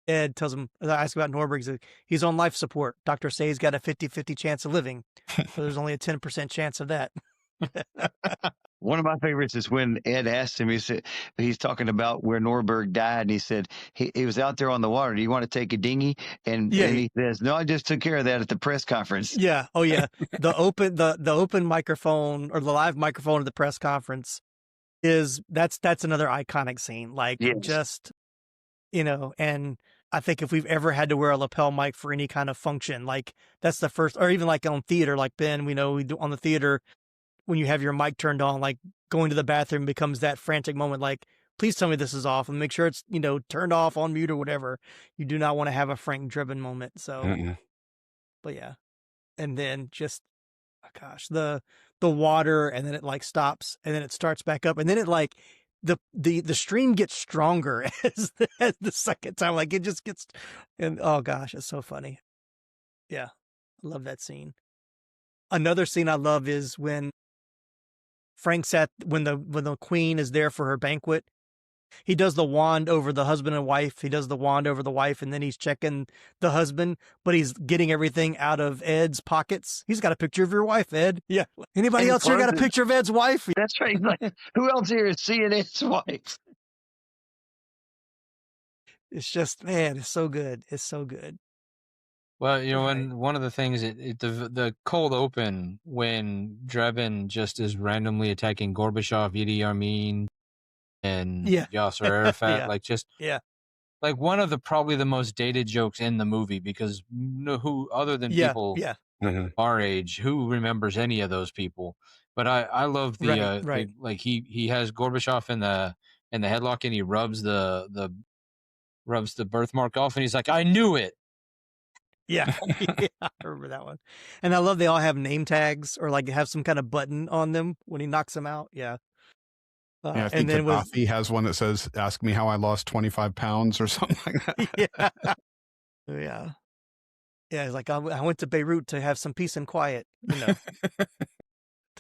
Ed tells him, I ask about Norberg, he's on life support. Doctors say he's got a 50-50 chance of living. So there's only a 10% chance of that. One of my favorites is when Ed asked him, he said, he's talking about where Norberg died, and he said, he was out there on the water. Do you want to take a dinghy? And he says, no, I just took care of that at the press conference. Yeah. Oh yeah. The open microphone, or the live microphone at the press conference, that's another iconic scene. Like, just, and I think if we've ever had to wear a lapel mic for any kind of function, like that's the first, or even like on theater, like Ben, we know we do on the theater, when you have your mic turned on, like going to the bathroom becomes that frantic moment. Like, please tell me this is off and make sure it's, turned off on mute or whatever. You do not want to have a Frank driven moment. So, but yeah. And then just, oh gosh, the water, and then it like stops and then it starts back up. And then it like, the stream gets stronger as the second time, like it just gets, and oh gosh, it's so funny. Yeah. I love that scene. Another scene I love is when Frank's when the queen is there for her banquet, he does the wand over the husband and wife. He does the wand over the wife, and then he's checking the husband, but he's getting everything out of Ed's pockets. He's got a picture of your wife, Ed. Yeah. Anybody else here got a picture of Ed's wife? That's right. Like, who else here is seeing Ed's wife? It's just, man, it's so good. It's so good. Well, when one of the things, the cold open when Drebin just is randomly attacking Gorbachev, Idi Amin, and Yasser Arafat, like one of probably the most dated jokes in the movie, because who other than people our age, who remembers any of those people? But I love the like he has Gorbachev in the headlock, and he rubs the birthmark off, and he's like, I knew it. Yeah. I remember that one. And I love they all have name tags or like have some kind of button on them when he knocks them out. Yeah. I think Gaddafi has one that says, ask me how I lost 25 pounds or something like that. Yeah. Yeah. It's like, I went to Beirut to have some peace and quiet, to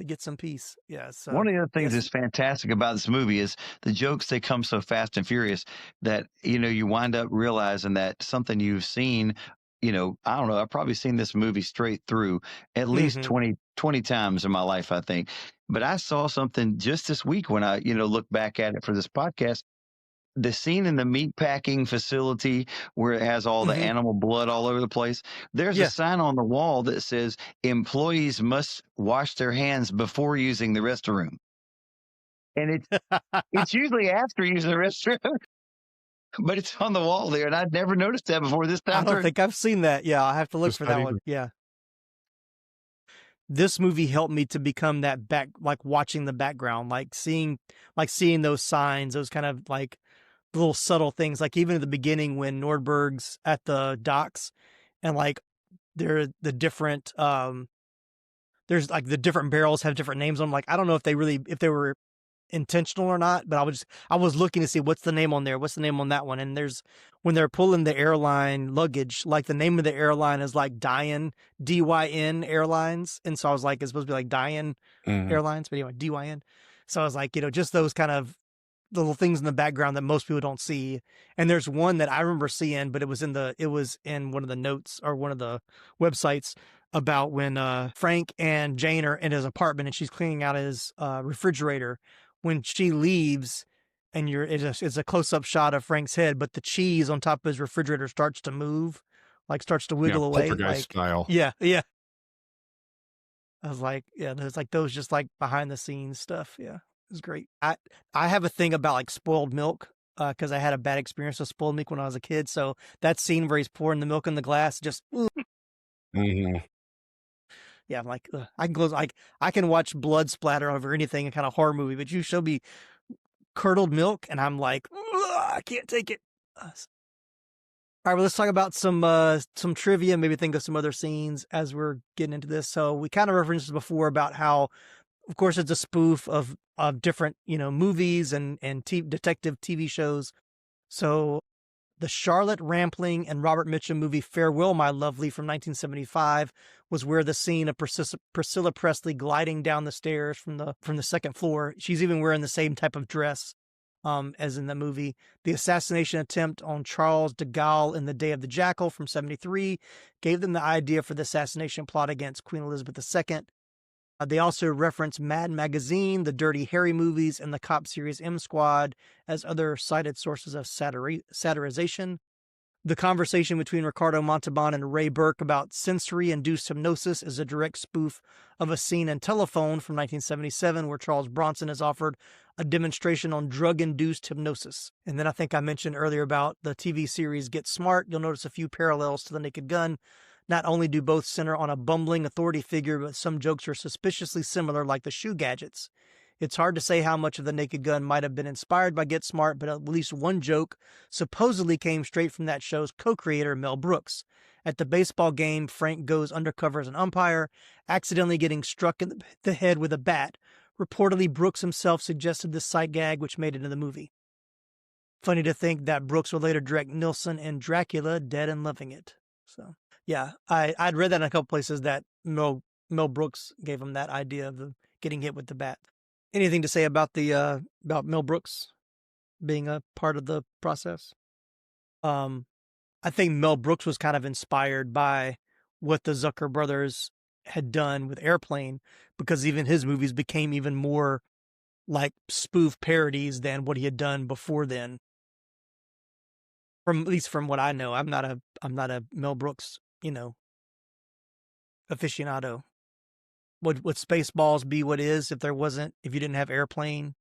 get some peace. Yeah. So one of the other things that's fantastic about this movie is the jokes. They come so fast and furious that, you wind up realizing that something you've seen, I don't know, I've probably seen this movie straight through at least 20 times in my life, I think. But I saw something just this week when I, looked back at it for this podcast. The scene in the meat packing facility where it has all the animal blood all over the place. There's a sign on the wall that says employees must wash their hands before using the restroom. And it's usually after using the restroom. But it's on the wall there, and I'd never noticed that before this time. I don't think I've seen that. Yeah, I'll have to look for that one. Yeah. This movie helped me to become that like watching the background, like seeing those signs, those kind of like little subtle things. Like even at the beginning when Nordberg's at the docks, and like they're the different, there's like the different barrels have different names on them. Like, I don't know if they were intentional or not, but I was looking to see what's the name on there, what's the name on that one. And when they're pulling the airline luggage, like the name of the airline is like Dyn, DYN Airlines. And so I was like, it's supposed to be like Dyn Airlines, but anyway, DYN. So I was like, just those kind of little things in the background that most people don't see. And there's one that I remember seeing, but it was in one of the notes or one of the websites about when Frank and Jane are in his apartment and she's cleaning out his refrigerator. When she leaves, and it's a close-up shot of Frank's head, but the cheese on top of his refrigerator starts to move, like starts to wiggle away, poltergeist style. Yeah. I was like, there's like those just like behind the scenes stuff. Yeah, it was great. I have a thing about like spoiled milk because I had a bad experience with spoiled milk when I was a kid. So that scene where he's pouring the milk in the glass, just. Yeah, I'm like, I can close. I can watch blood splatter over anything, a kind of horror movie, but you show me curdled milk, and I'm like, I can't take it. All right, well, let's talk about some trivia, maybe think of some other scenes as we're getting into this. So we kind of referenced before about how, of course, it's a spoof of different movies and detective TV shows. So the Charlotte Rampling and Robert Mitchum movie Farewell, My Lovely from 1975 was where the scene of Priscilla Presley gliding down the stairs from the second floor. She's even wearing the same type of dress as in the movie. The assassination attempt on Charles de Gaulle in The Day of the Jackal from 1973 gave them the idea for the assassination plot against Queen Elizabeth II. They also reference Mad Magazine, the Dirty Harry movies, and the cop series M Squad as other cited sources of satirization. The conversation between Ricardo Montalban and Ray Burke about sensory-induced hypnosis is a direct spoof of a scene in Telephone from 1977 where Charles Bronson is offered a demonstration on drug-induced hypnosis. And then I think I mentioned earlier about the TV series Get Smart. You'll notice a few parallels to The Naked Gun. Not only do both center on a bumbling authority figure, but some jokes are suspiciously similar, like the shoe gadgets. It's hard to say how much of The Naked Gun might have been inspired by Get Smart, but at least one joke supposedly came straight from that show's co-creator, Mel Brooks. At the baseball game, Frank goes undercover as an umpire, accidentally getting struck in the head with a bat. Reportedly, Brooks himself suggested this sight gag, which made it into the movie. Funny to think that Brooks would later direct Nielsen and Dracula, Dead and Loving It. So, yeah, I'd read that in a couple places that Mel Brooks gave him that idea of getting hit with the bat. Anything to say about about Mel Brooks being a part of the process? I think Mel Brooks was kind of inspired by what the Zucker brothers had done with Airplane, because even his movies became even more like spoof parodies than what he had done before then. At least from what I know, I'm not a Mel Brooks, aficionado. Would Spaceballs be what is if you didn't have Airplane?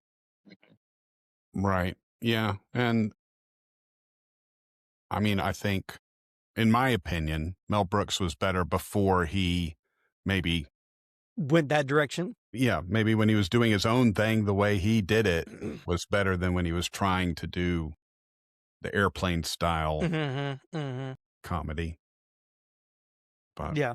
Right. Yeah. And I mean, I think, in my opinion, Mel Brooks was better before he maybe went that direction. Yeah. Maybe when he was doing his own thing, the way he did it was better than when he was trying to do the Airplane style comedy. But yeah.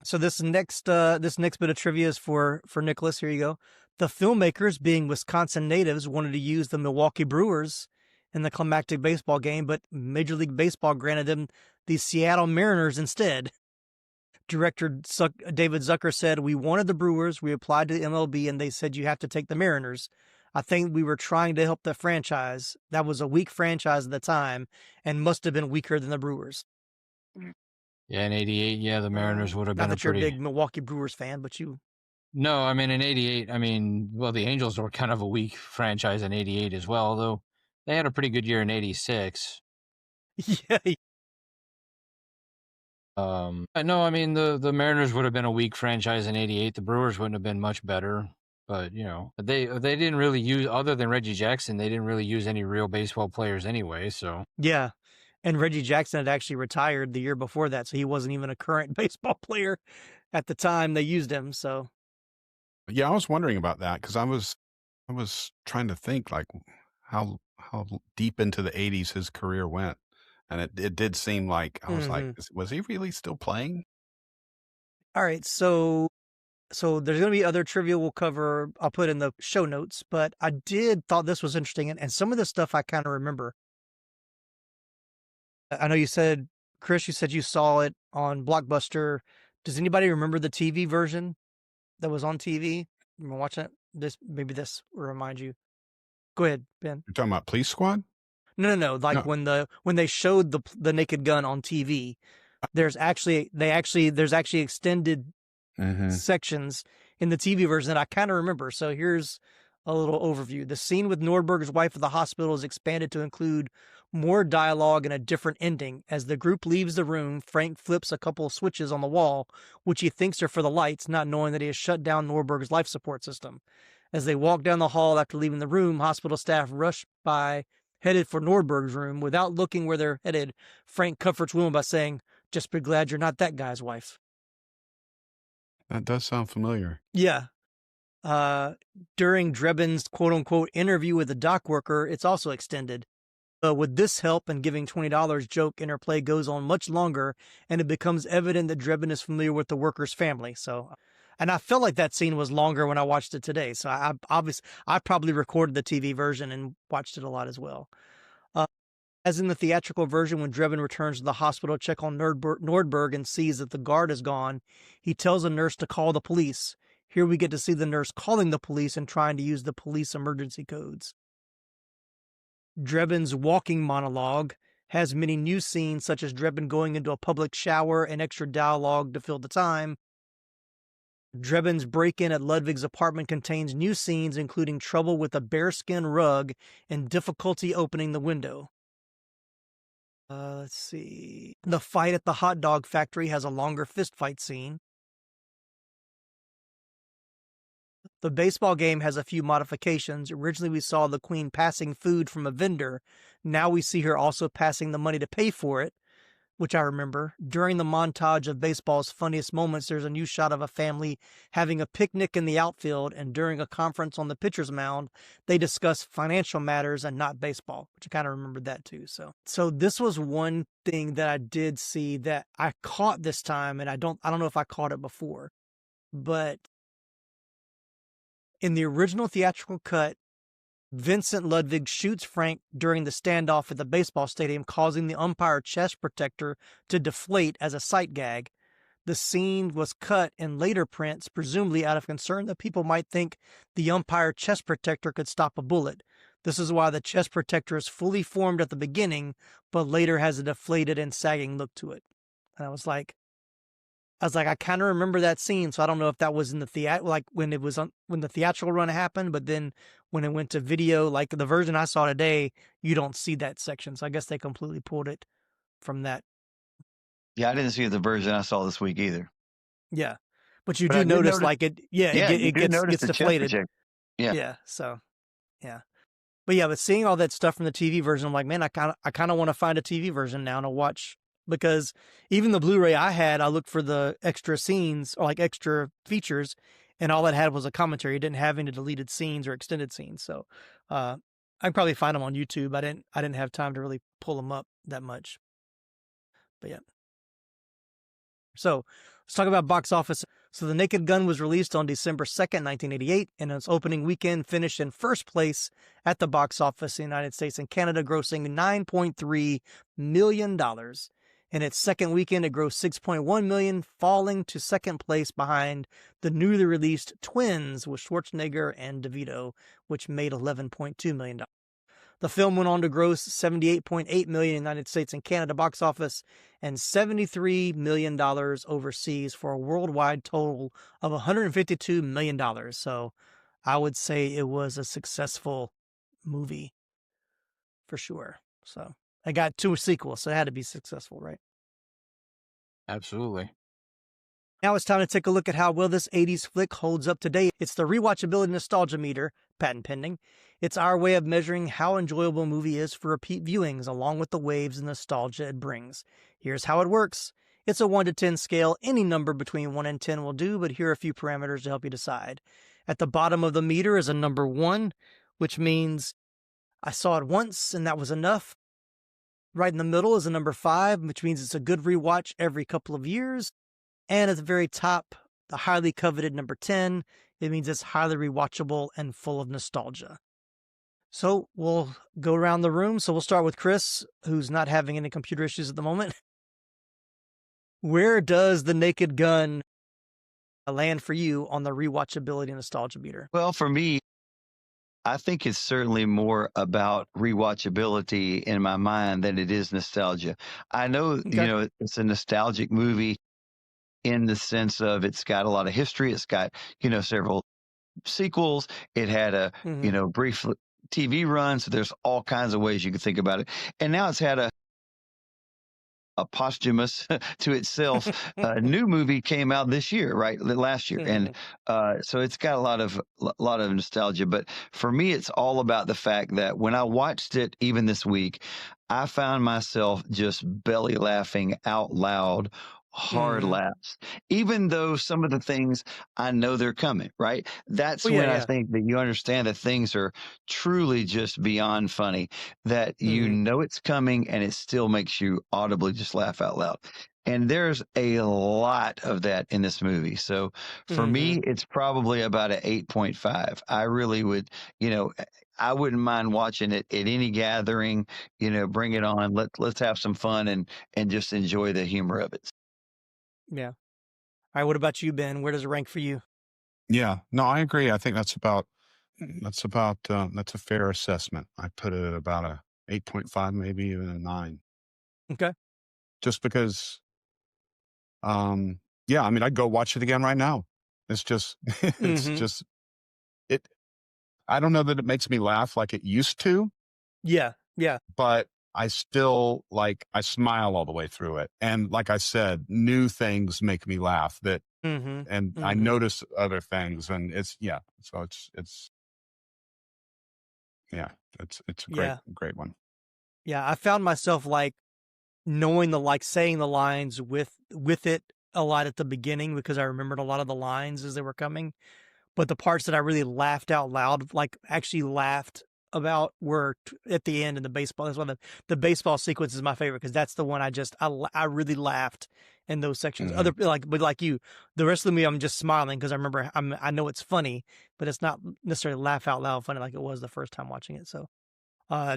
So this next bit of trivia is for Nicholas. Here you go. The filmmakers, being Wisconsin natives, wanted to use the Milwaukee Brewers in the climactic baseball game, but Major League Baseball granted them the Seattle Mariners instead. Director David Zucker said, "We wanted the Brewers. We applied to the MLB, and they said you have to take the Mariners. I think we were trying to help the franchise. That was a weak franchise at the time and must have been weaker than the Brewers." Yeah, in '88, yeah, the Mariners would have been Not that you're a big Milwaukee Brewers fan, but you... No, I mean, in '88, well, the Angels were kind of a weak franchise in '88 as well, although they had a pretty good year in '86. Yeah. No, I mean, the Mariners would have been a weak franchise in '88. The Brewers wouldn't have been much better. But, they didn't really use, other than Reggie Jackson, they didn't really use any real baseball players anyway, so. Yeah. And Reggie Jackson had actually retired the year before that, so he wasn't even a current baseball player at the time they used him. So, yeah, I was wondering about that because I was trying to think like how deep into the '80s his career went, and it did seem like I was like, was he really still playing? All right, so there's going to be other trivia we'll cover. I'll put in the show notes, but I thought this was interesting, and some of this stuff I kind of remember. I know you said, Chris, you saw it on Blockbuster. Does anybody remember the TV version that was on TV? Remember watching it? Maybe this will remind you. Go ahead, Ben. You're talking about Police Squad? No. Like no. when they showed the Naked Gun on TV, there's actually extended sections in the TV version that I kind of remember. So here's a little overview. The scene with Nordberg's wife at the hospital is expanded to include more dialogue and a different ending. As the group leaves the room, Frank flips a couple of switches on the wall, which he thinks are for the lights, not knowing that he has shut down Nordberg's life support system. As they walk down the hall after leaving the room, hospital staff rush by, headed for Nordberg's room. Without looking where they're headed, Frank comforts Wilma by saying, "Just be glad you're not that guy's wife." That does sound familiar. Yeah. During Drebin's quote-unquote interview with the dock worker, it's also extended. With this help and giving $20 joke, interplay goes on much longer, and it becomes evident that Drebin is familiar with the worker's family. So, and I felt like that scene was longer when I watched it today. So I probably recorded the TV version and watched it a lot as well. As in the theatrical version, when Drebin returns to the hospital to check on Nordberg and sees that the guard is gone, he tells a nurse to call the police. Here we get to see the nurse calling the police and trying to use the police emergency codes. Drebin's walking monologue has many new scenes, such as Drebin going into a public shower and extra dialogue to fill the time. Drebin's break-in at Ludwig's apartment contains new scenes, including trouble with a bearskin rug and difficulty opening the window. Let's see. The fight at the hot dog factory has a longer fist fight scene. The baseball game has a few modifications. Originally, we saw the queen passing food from a vendor. Now we see her also passing the money to pay for it, which I remember. During the montage of baseball's funniest moments, there's a new shot of a family having a picnic in the outfield, and during a conference on the pitcher's mound, they discuss financial matters and not baseball, which I kind of remembered that too. So this was one thing that I did see that I caught this time, and I don't know if I caught it before, but in the original theatrical cut, Vincent Ludwig shoots Frank during the standoff at the baseball stadium, causing the umpire chest protector to deflate as a sight gag. The scene was cut in later prints, presumably out of concern that people might think the umpire chest protector could stop a bullet. This is why the chest protector is fully formed at the beginning, but later has a deflated and sagging look to it. And I was like, I kind of remember that scene, so I don't know if that was in the like when the theatrical run happened, but then when it went to video, like the version I saw today, you don't see that section. So I guess they completely pulled it from that. Yeah, I didn't see the version I saw this week either. Yeah, but you do notice like it. Yeah, it gets deflated. Yeah. So, yeah. But seeing all that stuff from the TV version, I'm like, man, I kind of want to find a TV version now to watch. Because even the Blu-ray I had, I looked for the extra scenes or like extra features, and all it had was a commentary. It didn't have any deleted scenes or extended scenes. So I can probably find them on YouTube. I didn't have time to really pull them up that much. But yeah. So let's talk about box office. So The Naked Gun was released on December 2nd, 1988, and its opening weekend finished in first place at the box office in the United States and Canada, grossing $9.3 million. In its second weekend, it grossed $6.1 million, falling to second place behind the newly released Twins with Schwarzenegger and DeVito, which made $11.2 million. The film went on to gross $78.8 million in the United States and Canada box office and $73 million overseas for a worldwide total of $152 million. So I would say it was a successful movie for sure. So I got 2 sequels, so it had to be successful, right? Absolutely. Now it's time to take a look at how well this 80s flick holds up today. It's the rewatchability nostalgia meter, patent pending. It's our way of measuring how enjoyable a movie is for repeat viewings, along with the waves of nostalgia it brings. Here's how it works. It's a 1 to 10 scale. Any number between 1 and 10 will do, but here are a few parameters to help you decide. At the bottom of the meter is a number 1, which means I saw it once and that was enough. Right in the middle is a number 5, which means it's a good rewatch every couple of years. And at the very top, the highly coveted number 10, it means it's highly rewatchable and full of nostalgia. So we'll go around the room. So we'll start with Chris, who's not having any computer issues at the moment. Where does The Naked Gun land for you on the rewatchability nostalgia meter? Well, for me, I think it's certainly more about rewatchability in my mind than it is nostalgia. I know, it's a nostalgic movie in the sense of it's got a lot of history. It's got, several sequels. It had a, brief TV run. So there's all kinds of ways you can think about it. And now it's had a posthumous to itself new movie came out this year, right? Last year. And so it's got a lot of nostalgia. But for me, it's all about the fact that when I watched it, even this week, I found myself just belly laughing out loud, hard laughs, even though some of the things I know they're coming, right? That's when I think that you understand that things are truly just beyond funny, that you know it's coming and it still makes you audibly just laugh out loud. And there's a lot of that in this movie. So for me, it's probably about an 8.5. I really would, I wouldn't mind watching it at any gathering, bring it on. Let's have some fun and just enjoy the humor of it. Yeah. All right. What about you, Ben? Where does it rank for you? Yeah. No, I agree. I think that's a fair assessment. I put it at about a 8.5, maybe even a 9. Okay. Just because, I'd go watch it again right now. It's just, I don't know that it makes me laugh like it used to. Yeah. Yeah. But I still I smile all the way through it. And like I said, new things make me laugh that and I notice other things, and it's a great one. Yeah, I found myself like knowing saying the lines with it a lot at the beginning because I remembered a lot of the lines as they were coming. But the parts that I really laughed out loud, like actually laughed about, were at the end in the baseball. That's why the baseball sequence is my favorite, because that's the one I really laughed in those sections. But like you, the rest of the movie I'm just smiling because I remember I know it's funny, but it's not necessarily laugh out loud funny like it was the first time watching it. So,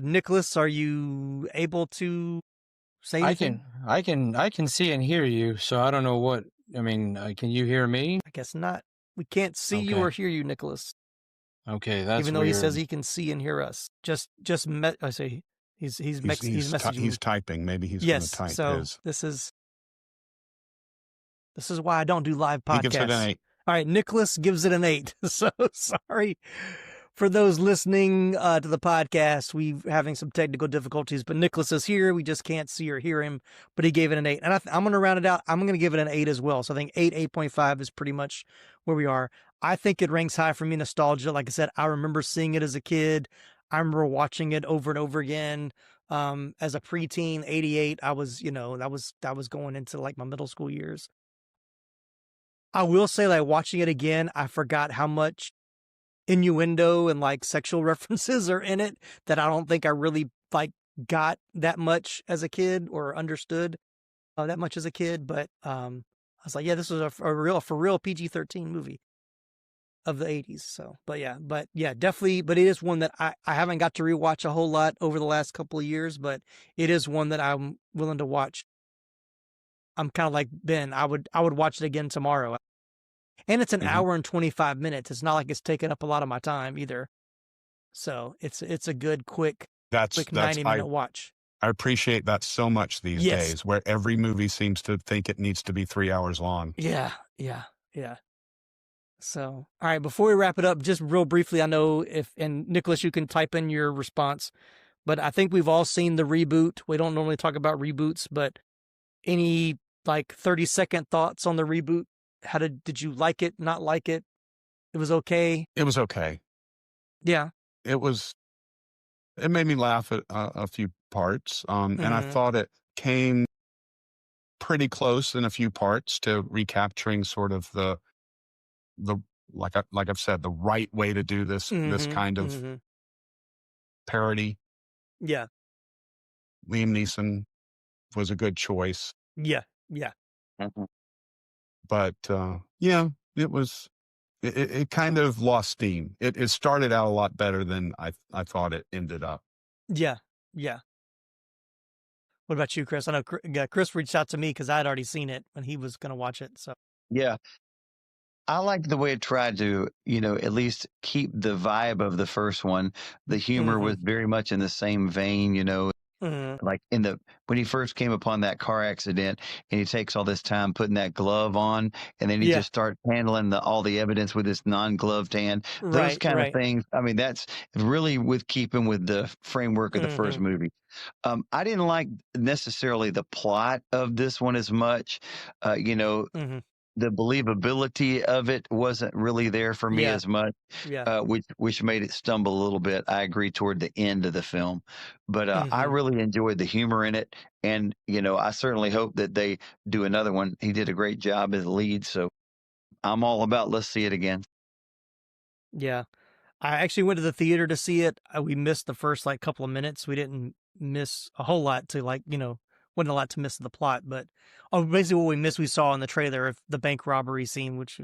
Nicholas, are you able to say anything? I can see and hear you, so I don't know what. I mean, can you hear me? I guess not. We can't see you or hear you, Nicholas. Okay, that's even though weird. he says he can see and hear us. I say he's messaging. He's typing. Maybe he's going to type. So this is why I don't do live podcasts. He gives it an 8. All right, Nicholas gives it an 8. So sorry for those listening to the podcast. We're having some technical difficulties, but Nicholas is here. We just can't see or hear him, but he gave it an 8. And I'm going to round it out. I'm going to give it an 8 as well. So I think 8.5 is pretty much where we are. I think it ranks high for me nostalgia. Like I said, I remember seeing it as a kid. I remember watching it over and over again. As a preteen, 88, I was, that was going into like my middle school years. I will say, like, watching it again, I forgot how much innuendo and like sexual references are in it that I don't think I really like got that much as a kid or understood that much as a kid. But I was like, yeah, this was a real PG-13 movie of the 80s. So, but yeah, definitely. But it is one that I haven't got to rewatch a whole lot over the last couple of years, but it is one that I'm willing to watch. I'm kind of like Ben. I would watch it again tomorrow. And it's an hour and 25 minutes. It's not like it's taking up a lot of my time either. So it's a good, quick 90-minute watch. I appreciate that so much these days, where every movie seems to think it needs to be 3 hours long. Yeah. So, all right, before we wrap it up, just real briefly, I know and Nicholas, you can type in your response, but I think we've all seen the reboot. We don't normally talk about reboots, but any like 30-second thoughts on the reboot? How did you like it, not like it? It was okay? It was okay. Yeah. It made me laugh at a few parts. And I thought it came pretty close in a few parts to recapturing sort of the like I've said, the right way to do this kind of parody. Yeah. Liam Neeson was a good choice. Yeah. But it kind of lost steam. It started out a lot better than I thought it ended up. Yeah. What about you, Chris? I know Chris reached out to me because I had already seen it when he was going to watch it. So yeah, I liked the way it tried to, at least keep the vibe of the first one. The humor was very much in the same vein, like when he first came upon that car accident and he takes all this time putting that glove on, and then he just starts handling all the evidence with his non-gloved hand. Those kind of things. I mean, that's really with keeping with the framework of the first movie. I didn't like necessarily the plot of this one as much, the believability of it wasn't really there for me as much, which made it stumble a little bit. I agree toward the end of the film, but I really enjoyed the humor in it. And, I certainly hope that they do another one. He did a great job as lead. So I'm all about, let's see it again. Yeah. I actually went to the theater to see it. We missed the first couple of minutes. We didn't miss a whole lot to wasn't a lot to miss the plot, but basically what we missed, we saw in the trailer of the bank robbery scene, which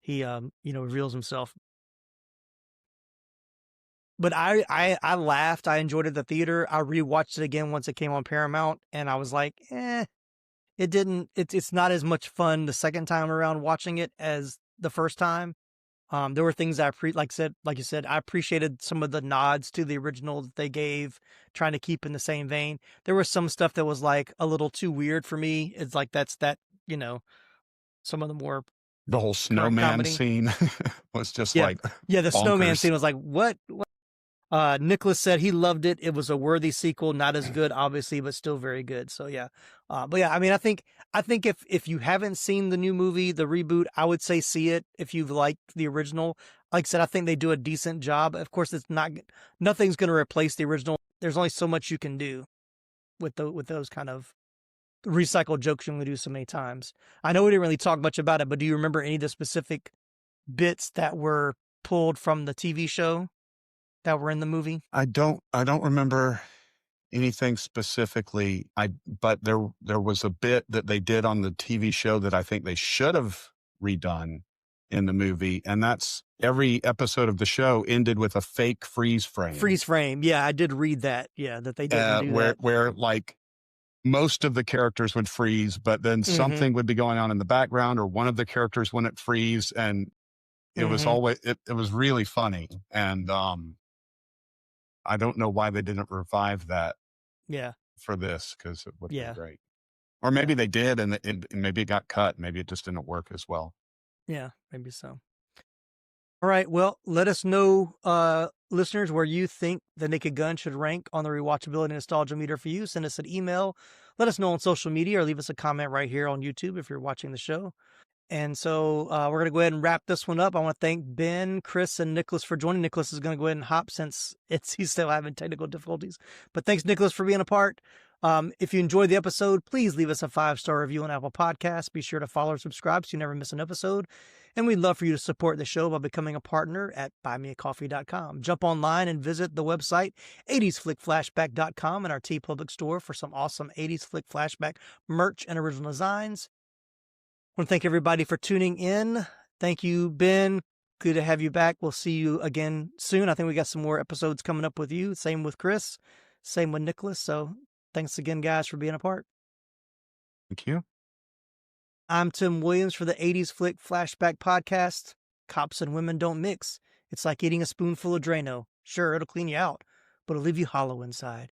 he reveals himself. But I laughed. I enjoyed it at the theater. I rewatched it again once it came on Paramount, and I was like, it's not as much fun the second time around watching it as the first time. There were things like you said, I appreciated some of the nods to the original that they gave, trying to keep in the same vein. There was some stuff that was like a little too weird for me. It's like some of the more the whole snowman scene was just the snowman scene was like, what? Nicholas said he loved it. It was a worthy sequel, not as good, obviously, but still very good. So yeah. But yeah, I mean, I think if you haven't seen the new movie, the reboot, I would say see it if you've liked the original. Like I said, I think they do a decent job. Of course, nothing's going to replace the original. There's only so much you can do with those kind of recycled jokes you only do so many times. I know we didn't really talk much about it, but do you remember any of the specific bits that were pulled from the TV show that were in the movie? I don't remember anything specifically. But there was a bit that they did on the TV show that I think they should have redone in the movie, and that's every episode of the show ended with a fake freeze frame. Freeze frame, yeah, I did read that. Yeah, that they didn't do that. Where like most of the characters would freeze, but then something would be going on in the background, or one of the characters wouldn't freeze, and it was always it was really funny. And I don't know why they didn't revive that. Yeah. For this, because it would be great. Or maybe they did, and maybe it got cut. Maybe it just didn't work as well. Yeah, maybe so. All right. Well, let us know, listeners, where you think The Naked Gun should rank on the rewatchability nostalgia meter for you. Send us an email. Let us know on social media, or leave us a comment right here on YouTube if you're watching the show. And so we're going to go ahead and wrap this one up. I want to thank Ben, Chris, and Nicholas for joining. Nicholas is going to go ahead and hop since he's still having technical difficulties. But thanks, Nicholas, for being a part. If you enjoyed the episode, please leave us a 5-star review on Apple Podcasts. Be sure to follow or subscribe so you never miss an episode. And we'd love for you to support the show by becoming a partner at buymeacoffee.com. Jump online and visit the website 80sflickflashback.com and our TeePublic store for some awesome 80s Flick Flashback merch and original designs. I want to thank everybody for tuning in. Thank you, Ben. Good to have you back. We'll see you again soon. I think we got some more episodes coming up with you. Same with Chris. Same with Nicholas. So thanks again, guys, for being a part. Thank you. I'm Tim Williams for the 80s Flick Flashback Podcast. Cops and women don't mix. It's like eating a spoonful of Drano. Sure, it'll clean you out, but it'll leave you hollow inside.